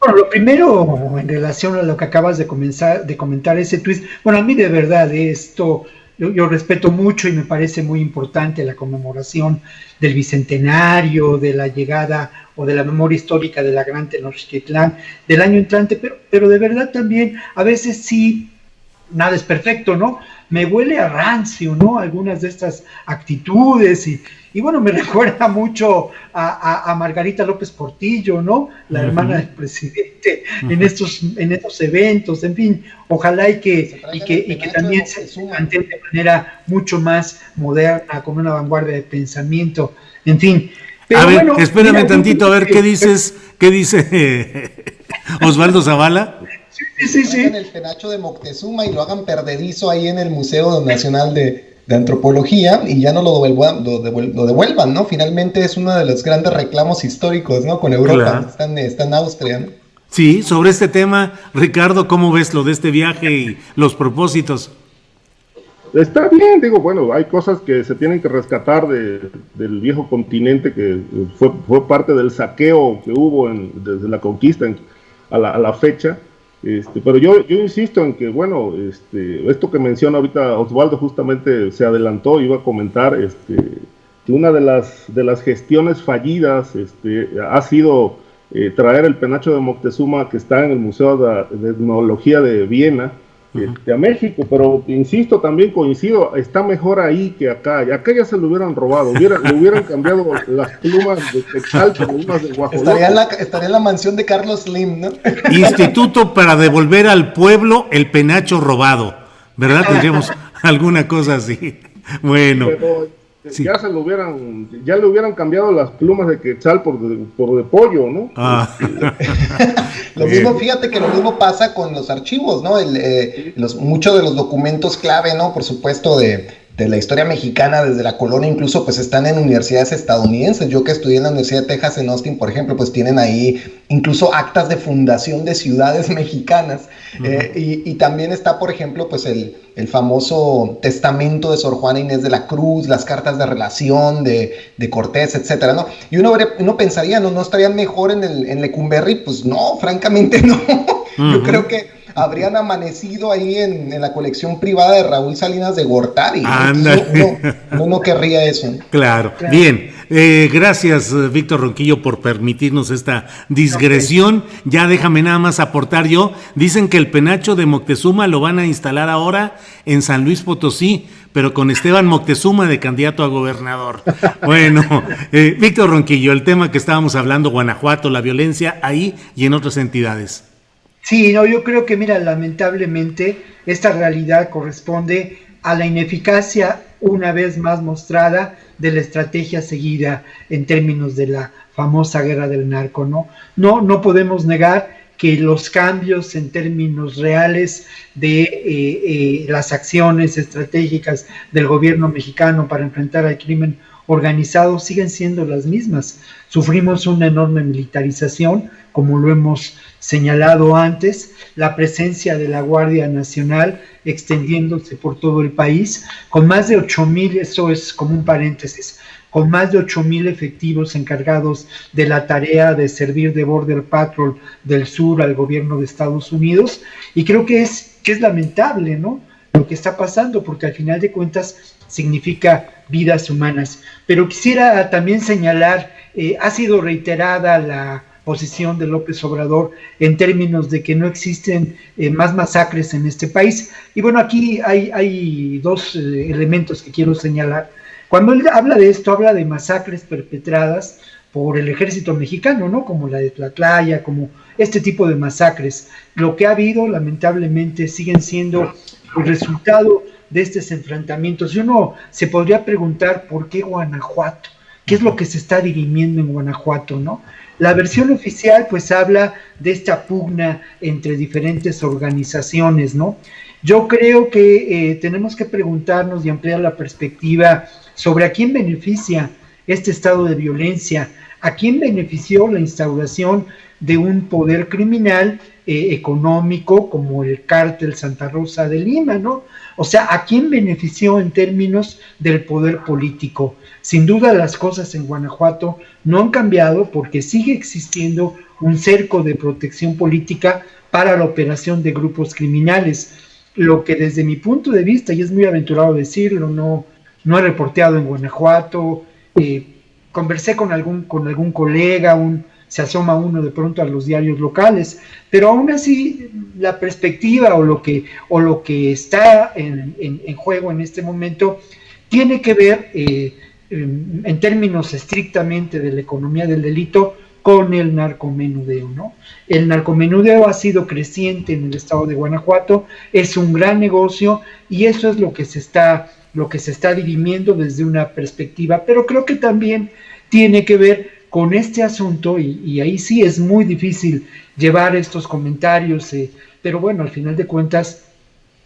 Bueno, lo primero, en relación a lo que acabas de comentar ese tuit, bueno, a mí de verdad esto, yo respeto mucho y me parece muy importante la conmemoración del bicentenario, de la llegada o de la memoria histórica de la Gran Tenochtitlán del año entrante, pero de verdad también a veces sí, nada es perfecto, ¿no? Me huele a rancio, ¿no? Algunas de estas actitudes y bueno, me recuerda mucho a Margarita López Portillo, ¿no? La hermana del presidente en estos eventos, en fin, ojalá y que también se mantenga de manera mucho más moderna, con una vanguardia de pensamiento, en fin. Pero a ver, bueno, espérame tantito, a ver qué dice Osvaldo Zavala. Sí. En el penacho de Moctezuma y lo hagan perdedizo ahí en el Museo Nacional de Antropología y ya no lo devuelvan, ¿no? Finalmente es uno de los grandes reclamos históricos, ¿no? Con Europa, claro. Está en Austria, ¿no? Sí, sobre este tema, Ricardo, ¿cómo ves lo de este viaje y los propósitos? Está bien, digo, bueno, hay cosas que se tienen que rescatar del viejo continente que fue parte del saqueo que hubo desde la conquista a la fecha. Pero yo insisto en que, bueno, esto que menciona ahorita Osvaldo justamente se adelantó, iba a comentar que una de las gestiones fallidas ha sido traer el penacho de Moctezuma que está en el Museo de Etnología de Viena, a México, pero insisto, también coincido, está mejor ahí que acá. Acá ya se lo hubieran robado, le hubieran cambiado las plumas de Texal por unas de Guajolote. Estaría en la mansión de Carlos Slim, ¿no? Instituto para devolver al pueblo el penacho robado, ¿verdad? Tendríamos alguna cosa así. Bueno. Pero, sí. Ya le hubieran cambiado las plumas de Quetzal por de pollo, ¿no? Lo mismo, fíjate que lo mismo pasa con los archivos, ¿no? Muchos de los documentos clave, ¿no? Por supuesto, de la historia mexicana desde la colonia, incluso pues están en universidades estadounidenses. Yo que estudié en la Universidad de Texas en Austin, por ejemplo, pues tienen ahí incluso actas de fundación de ciudades mexicanas. Y también está, por ejemplo, pues el famoso testamento de Sor Juana Inés de la Cruz, las cartas de relación de Cortés, etcétera, ¿no? Y uno pensaría, ¿no estarían mejor en Lecumberri? Pues no, francamente no. Yo creo que habrían amanecido ahí en la colección privada de Raúl Salinas de Gortari. Uno no querría eso. Claro. Bien. Gracias, Víctor Ronquillo, por permitirnos esta digresión. Ya déjame nada más aportar yo. Dicen que el penacho de Moctezuma lo van a instalar ahora en San Luis Potosí, pero con Esteban Moctezuma de candidato a gobernador. Bueno, Víctor Ronquillo, el tema que estábamos hablando, Guanajuato, la violencia ahí y en otras entidades. Sí, no, yo creo que, mira, lamentablemente esta realidad corresponde a la ineficacia, una vez más mostrada, de la estrategia seguida en términos de la famosa guerra del narco, ¿no? No podemos negar que los cambios en términos reales de las acciones estratégicas del gobierno mexicano para enfrentar al crimen organizado siguen siendo las mismas. Sufrimos una enorme militarización, como lo hemos señalado antes, la presencia de la Guardia Nacional extendiéndose por todo el país, con más de 8,000, eso es como un paréntesis, con más de 8,000 efectivos encargados de la tarea de servir de Border Patrol del sur al gobierno de Estados Unidos, y creo que es lamentable, ¿no?, lo que está pasando, porque al final de cuentas significa vidas humanas. Pero quisiera también señalar, ha sido reiterada la posición de López Obrador en términos de que no existen más masacres en este país. Y bueno, aquí hay dos elementos que quiero señalar. Cuando él habla de esto, habla de masacres perpetradas por el ejército mexicano, ¿no?, como la de Tlatlaya, como este tipo de masacres. Lo que ha habido, lamentablemente, siguen siendo el resultado de estos enfrentamientos. Y uno se podría preguntar por qué Guanajuato, qué es lo que se está dirimiendo en Guanajuato, ¿no? La versión oficial pues habla de esta pugna entre diferentes organizaciones, ¿no? Yo creo que tenemos que preguntarnos y ampliar la perspectiva sobre a quién beneficia este estado de violencia, a quién benefició la instauración de un poder criminal económico como el cártel Santa Rosa de Lima, ¿no? O sea, ¿a quién benefició en términos del poder político? Sin duda las cosas en Guanajuato no han cambiado porque sigue existiendo un cerco de protección política para la operación de grupos criminales. Lo que desde mi punto de vista, y es muy aventurado decirlo, no he reporteado en Guanajuato, conversé con algún colega, se asoma uno de pronto a los diarios locales, pero aún así la perspectiva o lo que está en juego en este momento tiene que ver en términos estrictamente de la economía del delito con el narcomenudeo, ¿no? El narcomenudeo ha sido creciente en el estado de Guanajuato, es un gran negocio y eso es lo que se está dirimiendo desde una perspectiva, pero creo que también tiene que ver con este asunto, y ahí sí es muy difícil llevar estos comentarios, pero bueno, al final de cuentas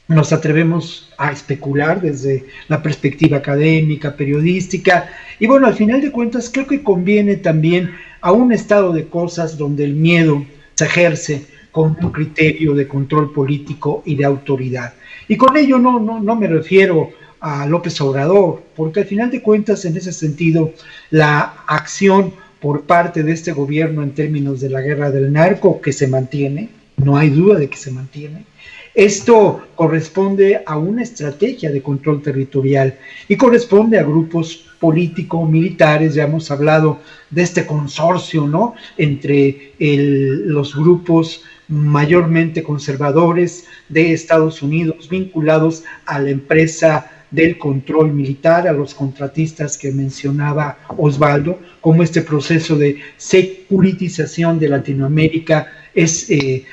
nos atrevemos a especular desde la perspectiva académica, periodística, y bueno, al final de cuentas creo que conviene también a un estado de cosas donde el miedo se ejerce con un criterio de control político y de autoridad. Y con ello no me refiero a López Obrador, porque al final de cuentas en ese sentido la acción por parte de este gobierno en términos de la guerra del narco, que se mantiene, no hay duda de que se mantiene. Esto corresponde a una estrategia de control territorial y corresponde a grupos político-militares. Ya hemos hablado de este consorcio, ¿no?, entre los grupos mayormente conservadores de Estados Unidos vinculados a la empresa del control militar, a los contratistas que mencionaba Osvaldo, como este proceso de securitización de Latinoamérica es,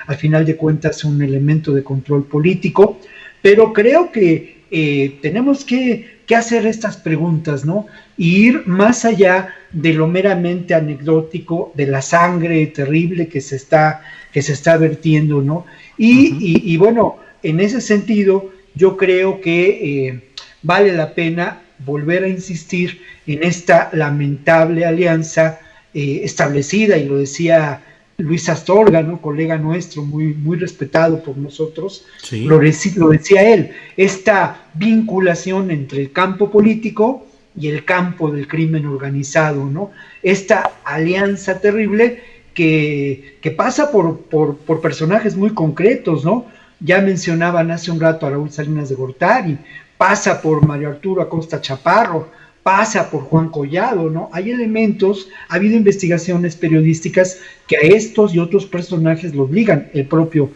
al final de cuentas, un elemento de control político, pero creo que tenemos que hacer estas preguntas, ¿no?, y ir más allá de lo meramente anecdótico, de la sangre terrible que se está vertiendo, ¿no? Y bueno, en ese sentido, yo creo que vale la pena volver a insistir en esta lamentable alianza establecida, y lo decía Luis Astorga, ¿no?, colega nuestro, muy respetado por nosotros, sí. Lo decía él, esta vinculación entre el campo político y el campo del crimen organizado, ¿no? Esta alianza terrible que pasa por personajes muy concretos, ¿no? Ya mencionaban hace un rato a Raúl Salinas de Gortari, pasa por Mario Arturo Acosta Chaparro, pasa por Juan Collado, ¿no? Hay elementos, ha habido investigaciones periodísticas que a estos y otros personajes los ligan, el propio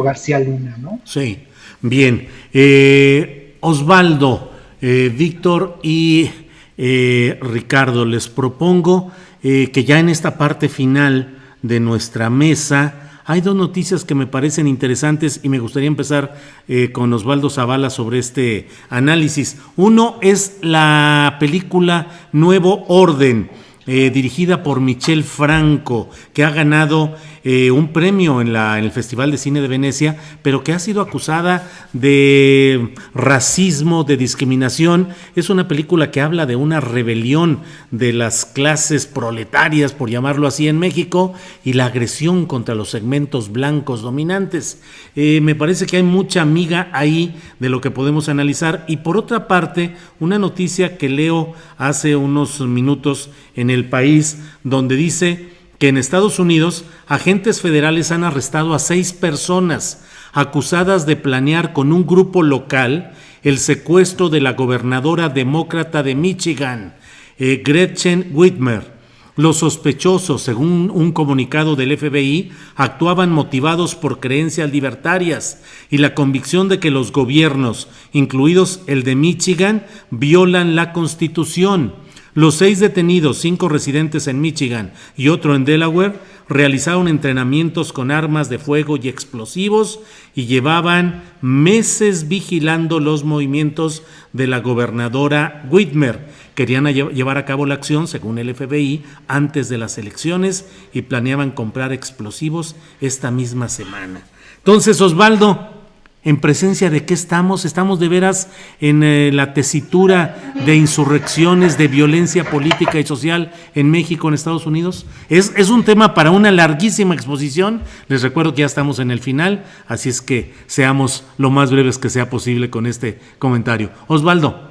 García Luna, ¿no? Sí, bien. Osvaldo, Víctor y Ricardo, les propongo que ya en esta parte final de nuestra mesa hay dos noticias que me parecen interesantes y me gustaría empezar con Osvaldo Zavala sobre este análisis. Uno es la película Nuevo Orden, dirigida por Michel Franco, que ha ganado un premio en el Festival de Cine de Venecia, pero que ha sido acusada de racismo, de discriminación. Es una película que habla de una rebelión de las clases proletarias, por llamarlo así, en México, y la agresión contra los segmentos blancos dominantes. Me parece que hay mucha miga ahí de lo que podemos analizar. Y por otra parte, una noticia que leo hace unos minutos en El País, donde dice que en Estados Unidos agentes federales han arrestado a 6 personas acusadas de planear con un grupo local el secuestro de la gobernadora demócrata de Michigan, Gretchen Whitmer. Los sospechosos, según un comunicado del FBI, actuaban motivados por creencias libertarias y la convicción de que los gobiernos, incluidos el de Michigan, violan la Constitución. Los 6 detenidos, 5 residentes en Michigan y otro en Delaware, realizaron entrenamientos con armas de fuego y explosivos y llevaban meses vigilando los movimientos de la gobernadora Whitmer. Querían llevar a cabo la acción, según el FBI, antes de las elecciones y planeaban comprar explosivos esta misma semana. Entonces, Osvaldo, ¿en presencia de qué estamos? ¿Estamos de veras en la tesitura de insurrecciones, de violencia política y social en México, en Estados Unidos? Es un tema para una larguísima exposición. Les recuerdo que ya estamos en el final, así es que seamos lo más breves que sea posible con este comentario. Osvaldo.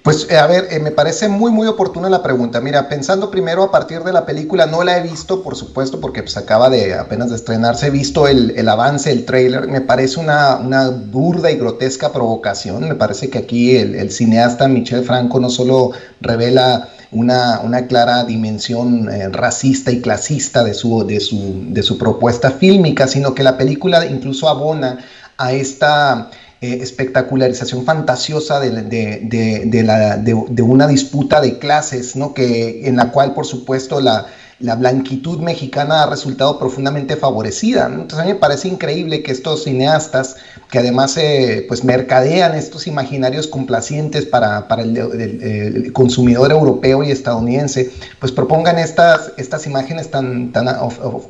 Pues a ver, me parece muy oportuna la pregunta. Mira, pensando primero a partir de la película, no la he visto, por supuesto, porque pues acaba de apenas de estrenarse. He visto el avance, el tráiler. Me parece una burda y grotesca provocación. Me parece que aquí el cineasta Michel Franco no solo revela una clara dimensión racista y clasista de su propuesta fílmica, sino que la película incluso abona a esta espectacularización fantasiosa de una disputa de clases, ¿no? En la cual, por supuesto, la blanquitud mexicana ha resultado profundamente favorecida, ¿no? Entonces a mí me parece increíble que estos cineastas, que además pues mercadean estos imaginarios complacientes para el consumidor europeo y estadounidense, pues propongan estas imágenes tan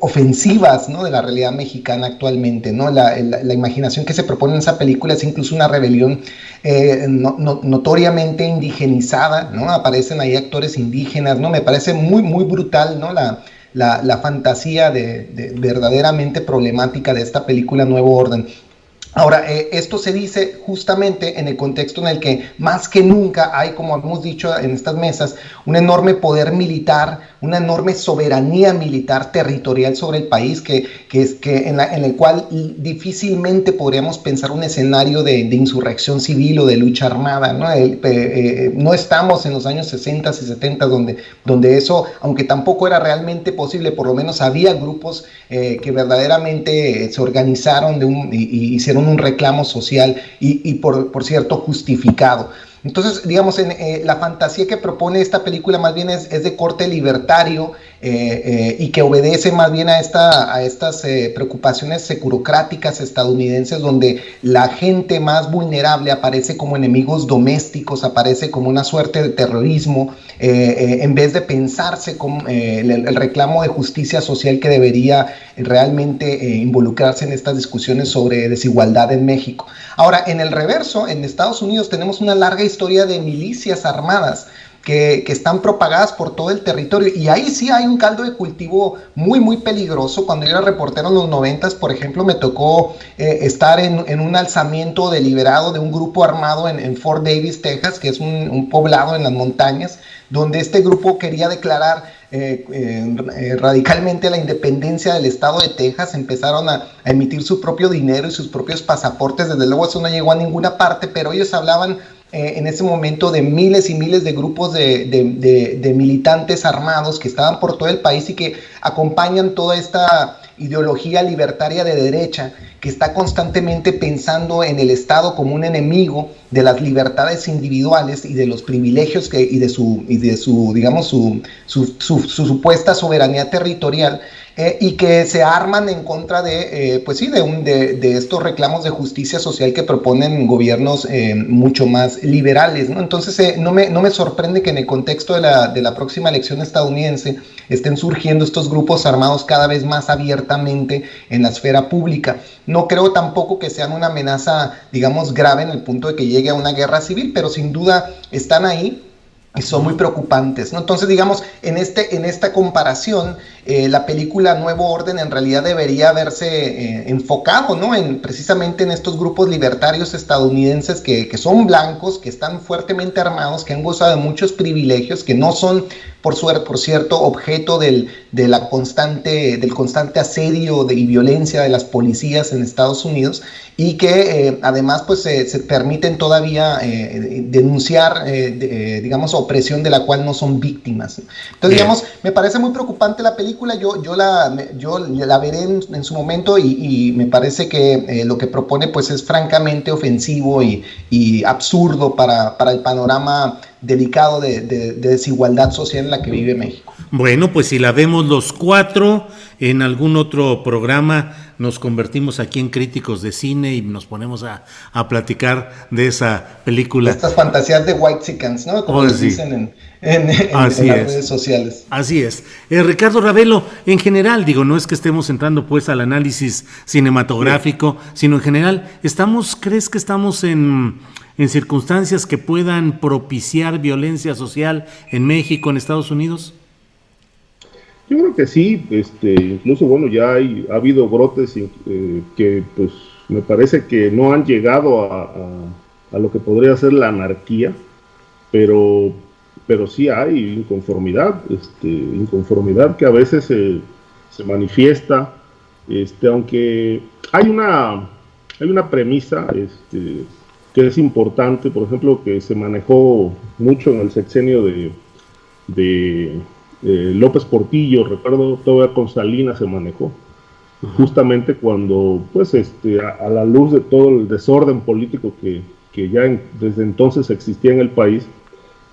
ofensivas, ¿no? De la realidad mexicana actualmente, ¿no? La imaginación que se propone en esa película es incluso una rebelión notoriamente indigenizada, ¿no? Aparecen ahí actores indígenas, ¿no? Me parece muy brutal, ¿no? La fantasía verdaderamente problemática de esta película Nuevo Orden. Ahora, esto se dice justamente en el contexto en el que más que nunca hay, como hemos dicho en estas mesas, un enorme poder militar, una enorme soberanía militar territorial sobre el país, en el cual difícilmente podríamos pensar un escenario de insurrección civil o de lucha armada, ¿no? No estamos en los años 60 y 70 donde eso, aunque tampoco era realmente posible, por lo menos había grupos que verdaderamente se organizaron y hicieron un reclamo social y por cierto justificado. Entonces, digamos, la fantasía que propone esta película más bien es de corte libertario y que obedece más bien a estas preocupaciones securocráticas estadounidenses, donde la gente más vulnerable aparece como enemigos domésticos, aparece como una suerte de terrorismo, en vez de pensarse como el reclamo de justicia social que debería realmente involucrarse en estas discusiones sobre desigualdad en México. Ahora, en el reverso, en Estados Unidos tenemos una larga historia de milicias armadas que están propagadas por todo el territorio, y ahí sí hay un caldo de cultivo muy peligroso. Cuando yo era reportero en los 90s, por ejemplo, me tocó estar en un alzamiento deliberado de un grupo armado en Fort Davis, Texas, que es un poblado en las montañas, donde este grupo quería declarar radicalmente la independencia del estado de Texas. Empezaron a emitir su propio dinero y sus propios pasaportes. Desde luego eso no llegó a ninguna parte, pero ellos hablaban en ese momento de miles y miles de grupos de militantes armados que estaban por todo el país y que acompañan toda esta ideología libertaria de derecha que está constantemente pensando en el Estado como un enemigo de las libertades individuales y de los privilegios y de su digamos, su supuesta soberanía territorial, y que se arman en contra de, pues sí, de estos reclamos de justicia social que proponen gobiernos mucho más liberales, ¿no? Entonces, no me sorprende que en el contexto de la próxima elección estadounidense estén surgiendo estos grupos armados cada vez más abiertamente en la esfera pública. No creo tampoco que sean una amenaza, digamos, grave en el punto de que llegue a una guerra civil, pero sin duda están ahí y son muy preocupantes, ¿no? Entonces, digamos, en esta comparación, la película Nuevo Orden en realidad debería haberse enfocado, ¿no? Precisamente en estos grupos libertarios estadounidenses que son blancos, que están fuertemente armados, que han gozado de muchos privilegios, que no son, por cierto, objeto del constante asedio y violencia de las policías en Estados Unidos, y que además pues se permiten todavía denunciar, digamos, opresión de la cual no son víctimas. Entonces, digamos, me parece muy preocupante la película. Yo la veré en su momento, y me parece que lo que propone pues es francamente ofensivo y absurdo para el panorama delicado de desigualdad social en la que vive México. Bueno, pues si la vemos los cuatro en algún otro programa, nos convertimos aquí en críticos de cine y nos ponemos a platicar de esa película. Estas fantasías de whitexicans, ¿no? Como les dicen en las redes sociales. Así es. Ricardo Ravelo, en general, digo, no es que estemos entrando pues al análisis cinematográfico, sino en general, ¿crees que estamos en circunstancias que puedan propiciar violencia social en México, en Estados Unidos? Yo creo que sí, incluso bueno, ya ha habido brotes que pues me parece que no han llegado a lo que podría ser la anarquía, pero sí hay inconformidad, inconformidad que a veces se manifiesta, aunque hay una premisa que es importante, por ejemplo, que se manejó mucho en el sexenio de López Portillo, recuerdo todavía con Salinas se manejó, justamente cuando, pues, a la luz de todo el desorden político que ya desde entonces existía en el país,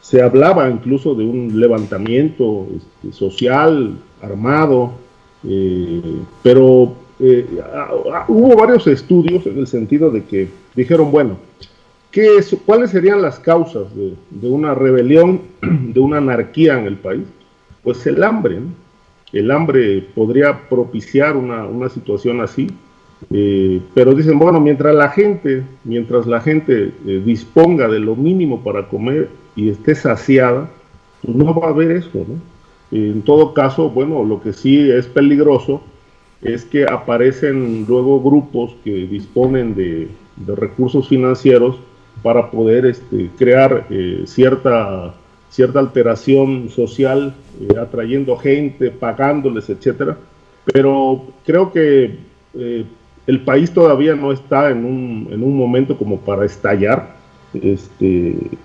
se hablaba incluso de un levantamiento social, armado, pero hubo varios estudios en el sentido de que dijeron, bueno, ¿cuáles serían las causas de una rebelión, de una anarquía en el país? Pues el hambre, ¿no? El hambre podría propiciar una situación así, pero dicen, bueno, mientras la gente disponga de lo mínimo para comer y esté saciada, pues no va a haber eso, ¿no? En todo caso, bueno, lo que sí es peligroso es que aparecen luego grupos que disponen de recursos financieros para poder crear cierta alteración social, atrayendo gente, pagándoles, etcétera. Pero creo que el país todavía no está en un momento como para estallar,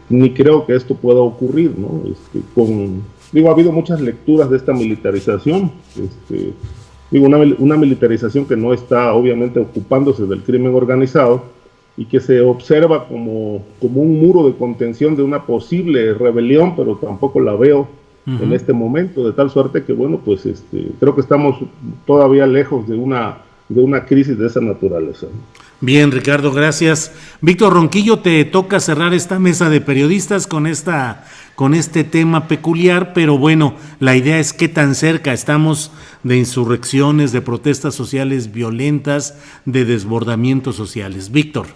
ni creo que esto pueda ocurrir, ¿no? Ha habido muchas lecturas de esta militarización, una militarización que no está obviamente ocupándose del crimen organizado, y que se observa como un muro de contención de una posible rebelión, pero tampoco la veo en este momento, de tal suerte que, bueno, pues creo que estamos todavía lejos de una crisis de esa naturaleza. Bien, Ricardo, gracias. Víctor Ronquillo, te toca cerrar esta mesa de periodistas con este tema peculiar, pero bueno, la idea es qué tan cerca estamos de insurrecciones, de protestas sociales violentas, de desbordamientos sociales. Víctor.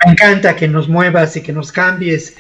Me encanta que nos muevas y que nos cambies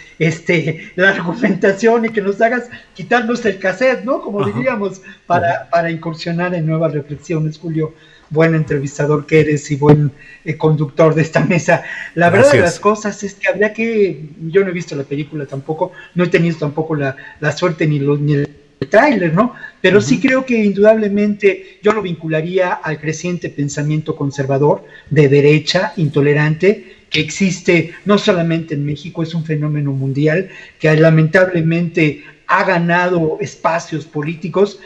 la argumentación y que nos hagas quitarnos el cassette, ¿no? Como diríamos, para incursionar en nuevas reflexiones, Julio. Buen entrevistador que eres y buen conductor de esta mesa. La verdad de las cosas es que yo no he visto la película tampoco, no he tenido tampoco la suerte ni el tráiler, ¿no? Pero sí creo que indudablemente yo lo vincularía al creciente pensamiento conservador, de derecha, intolerante, que existe no solamente en México, es un fenómeno mundial que lamentablemente ha ganado espacios políticos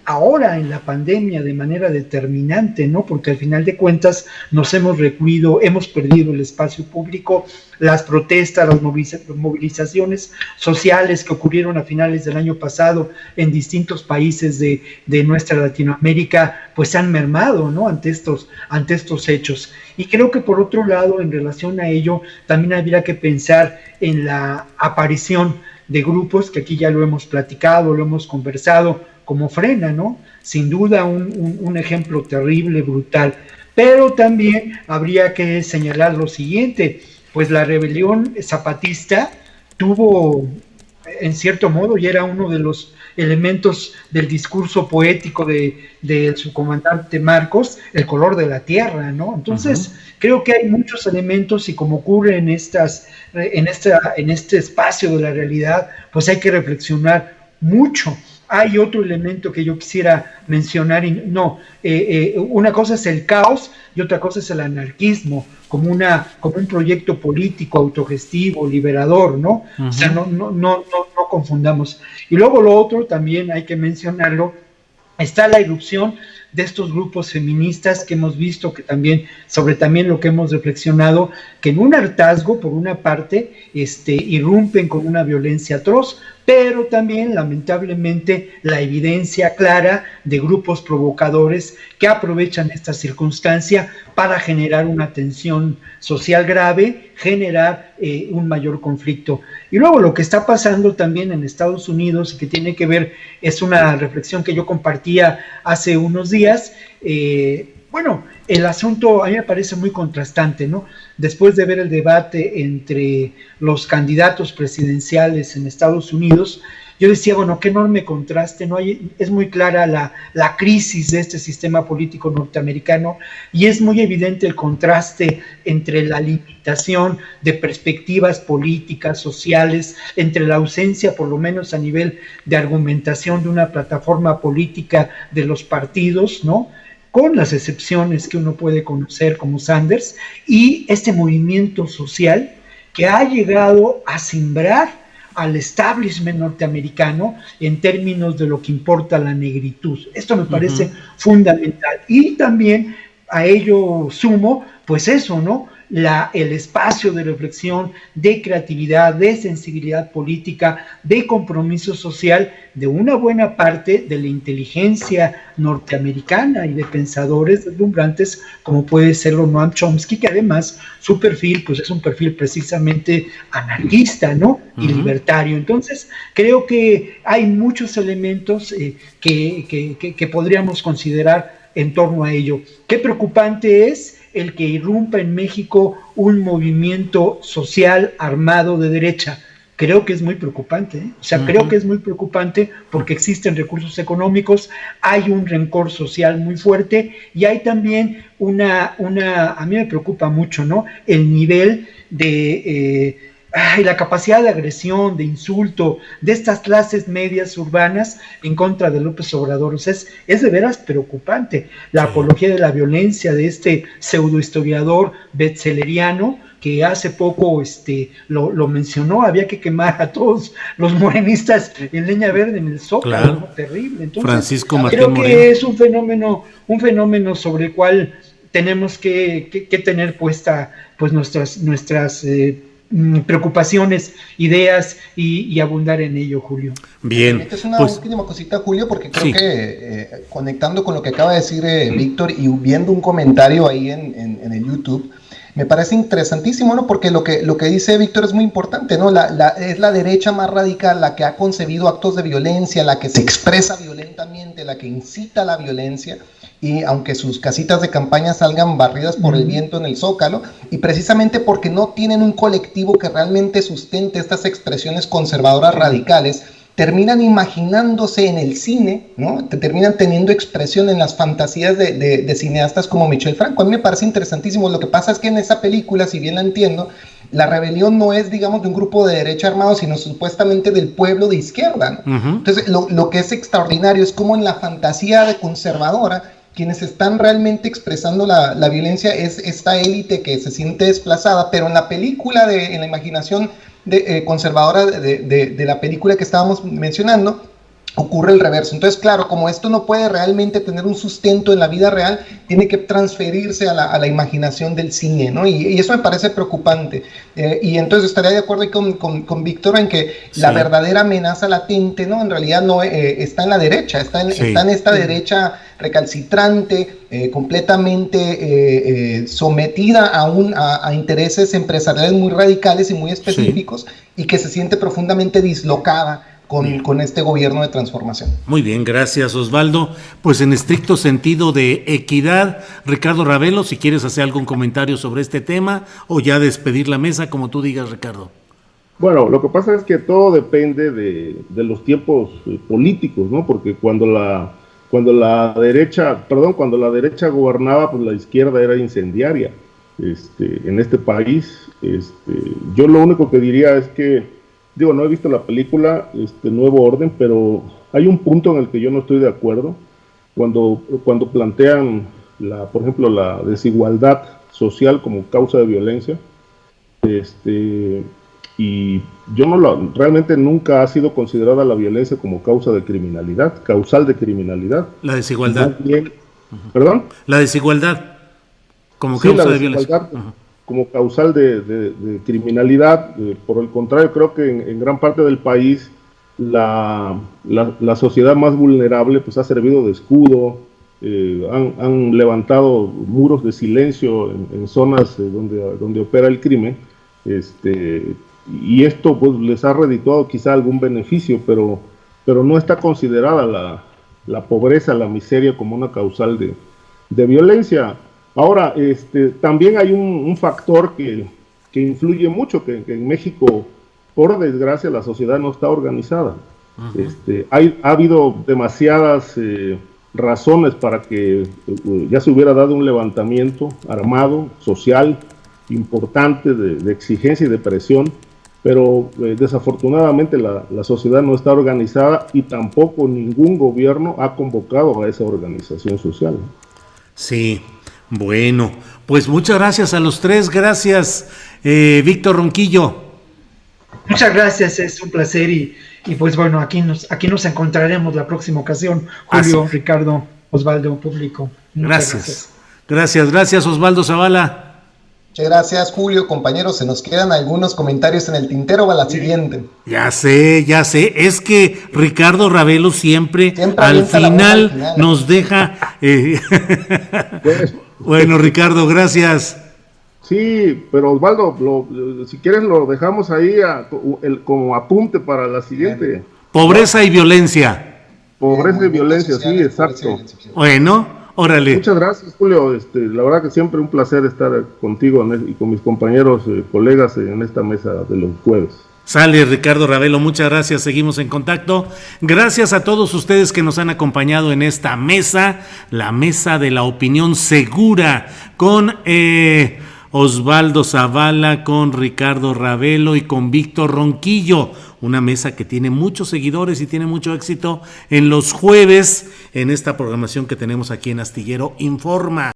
ahora en la pandemia de manera determinante, ¿no? Porque al final de cuentas nos hemos recluido, hemos perdido el espacio público, las protestas, las movilizaciones sociales que ocurrieron a finales del año pasado en distintos países de nuestra Latinoamérica, pues han mermado, ¿no? Ante estos hechos. Y creo que por otro lado, en relación a ello, también habría que pensar en la aparición de grupos, que aquí ya lo hemos platicado, lo hemos conversado, como Frena, ¿no? Sin duda un ejemplo terrible, brutal. Pero también habría que señalar lo siguiente, pues la rebelión zapatista tuvo, en cierto modo, y era uno de los elementos del discurso poético de su comandante Marcos, el color de la tierra, ¿no? Entonces, creo que hay muchos elementos y como ocurre en este espacio de la realidad, pues hay que reflexionar mucho. Hay otro elemento que yo quisiera mencionar, una cosa es el caos y otra cosa es el anarquismo, como un proyecto político, autogestivo, liberador, ¿no? O sea, no confundamos. Y luego lo otro, también hay que mencionarlo, está la irrupción de estos grupos feministas que hemos visto, que también lo que hemos reflexionado, que en un hartazgo, por una parte, irrumpen con una violencia atroz, pero también, lamentablemente, la evidencia clara de grupos provocadores que aprovechan esta circunstancia para generar una tensión social grave, generar un mayor conflicto. Y luego lo que está pasando también en Estados Unidos, que tiene que ver, es una reflexión que yo compartía hace unos días, el asunto a mí me parece muy contrastante, ¿no? Después de ver el debate entre los candidatos presidenciales en Estados Unidos, yo decía, bueno, qué enorme contraste, ¿no? Es muy clara la crisis de este sistema político norteamericano y es muy evidente el contraste entre la limitación de perspectivas políticas, sociales, entre la ausencia, por lo menos a nivel de argumentación, de una plataforma política de los partidos, ¿no? Con las excepciones que uno puede conocer como Sanders, y este movimiento social que ha llegado a simbrar al establishment norteamericano en términos de lo que importa la negritud. Esto me parece fundamental. Y también a ello sumo, pues eso, ¿no? El espacio de reflexión, de creatividad, de sensibilidad política, de compromiso social de una buena parte de la inteligencia norteamericana y de pensadores deslumbrantes como puede serlo Noam Chomsky, que además su perfil pues es un perfil precisamente anarquista, ¿no? Y libertario. Entonces creo que hay muchos elementos que podríamos considerar en torno a ello. Qué preocupante es el que irrumpa en México un movimiento social armado de derecha. Creo que es muy preocupante, ¿eh? O sea, creo que es muy preocupante porque existen recursos económicos, hay un rencor social muy fuerte y hay también a mí me preocupa mucho, ¿no? El nivel de la capacidad de agresión, de insulto de estas clases medias urbanas en contra de López Obrador. O sea, es de veras preocupante la apología de la violencia de este pseudohistoriador betzelleriano que hace poco lo mencionó, había que quemar a todos los morenistas en leña verde en el Zócalo, claro. ¿No? Terrible. Entonces, Francisco Martín creo Moreno. Que es un fenómeno sobre el cual tenemos que tener puesta pues nuestras preocupaciones, ideas y abundar en ello, Julio. Bien. Esta es una última cosita, Julio, porque creo que conectando con lo que acaba de decir Víctor y viendo un comentario ahí en el YouTube, me parece interesantísimo, ¿no? Porque lo que dice Víctor es muy importante, ¿no? Es la derecha más radical la que ha concebido actos de violencia, la que se expresa violentamente, la que incita a la violencia, y aunque sus casitas de campaña salgan barridas por el viento en el Zócalo, y precisamente porque no tienen un colectivo que realmente sustente estas expresiones conservadoras radicales, terminan imaginándose en el cine, ¿no? Terminan teniendo expresión en las fantasías de cineastas como Michel Franco. A mí me parece interesantísimo. Lo que pasa es que en esa película, si bien la entiendo, la rebelión no es, digamos, de un grupo de derecha armado, sino supuestamente del pueblo de izquierda, ¿no? Entonces, lo que es extraordinario es cómo en la fantasía de conservadora, quienes están realmente expresando la violencia es esta élite que se siente desplazada, pero en la película, en la imaginación conservadora de la película que estábamos mencionando, ocurre el reverso. Entonces, claro, como esto no puede realmente tener un sustento en la vida real, tiene que transferirse a la imaginación del cine, ¿no? Y eso me parece preocupante. Y entonces estaría de acuerdo ahí con Víctor en que la verdadera amenaza latente, ¿no? En realidad no está en la derecha, está en esta derecha recalcitrante, completamente sometida a intereses empresariales muy radicales y muy específicos, y que se siente profundamente dislocada con este gobierno de transformación. Muy bien, gracias Osvaldo. Pues en estricto sentido de equidad, Ricardo Ravelo, si quieres hacer algún comentario sobre este tema o ya despedir la mesa, como tú digas, Ricardo. Bueno, lo que pasa es que todo depende de los tiempos políticos, ¿no? Porque cuando la derecha gobernaba, pues la izquierda era incendiaria en este país. Yo lo único que diría es que, no he visto la película Nuevo Orden, pero hay un punto en el que yo no estoy de acuerdo cuando plantean, por ejemplo, la desigualdad social como causa de violencia. Y realmente nunca ha sido considerada la violencia como causa de criminalidad, causal de criminalidad. La desigualdad. Bien, ¿perdón? La desigualdad como causa de violencia. Como causal de criminalidad. Por el contrario, creo que en gran parte del país la sociedad más vulnerable pues ha servido de escudo, han levantado muros de silencio en zonas donde opera el crimen, y esto pues les ha redituado quizá algún beneficio, pero no está considerada la pobreza, la miseria como una causal de violencia. Ahora, también hay un factor que influye mucho, que en México, por desgracia, la sociedad no está organizada. Ha habido demasiadas razones para que ya se hubiera dado un levantamiento armado, social, importante, de exigencia y de presión, pero desafortunadamente la sociedad no está organizada y tampoco ningún gobierno ha convocado a esa organización social. Sí. Bueno, pues muchas gracias a los tres. Gracias, Víctor Ronquillo. Muchas gracias, es un placer y pues bueno, aquí nos encontraremos la próxima ocasión. Julio, Ricardo, Osvaldo, público. Gracias. Gracias, Osvaldo Zavala. Muchas gracias, Julio, compañeros. Se nos quedan algunos comentarios en el tintero para la siguiente. Ya sé. Es que Ricardo Ravelo siempre al final nos deja. Bueno, Ricardo, gracias. Sí, pero Osvaldo, si quieres lo dejamos ahí como apunte para la siguiente. Pobreza y violencia. Pobreza y violencia, sí, exacto. Bueno, órale. Muchas gracias, Julio. La verdad que siempre un placer estar contigo y con mis compañeros, colegas en esta mesa de los jueves. Sale Ricardo Ravelo, muchas gracias, seguimos en contacto. Gracias a todos ustedes que nos han acompañado en esta mesa, la mesa de la opinión segura, con Osvaldo Zavala, con Ricardo Ravelo y con Víctor Ronquillo. Una mesa que tiene muchos seguidores y tiene mucho éxito en los jueves en esta programación que tenemos aquí en Astillero Informa.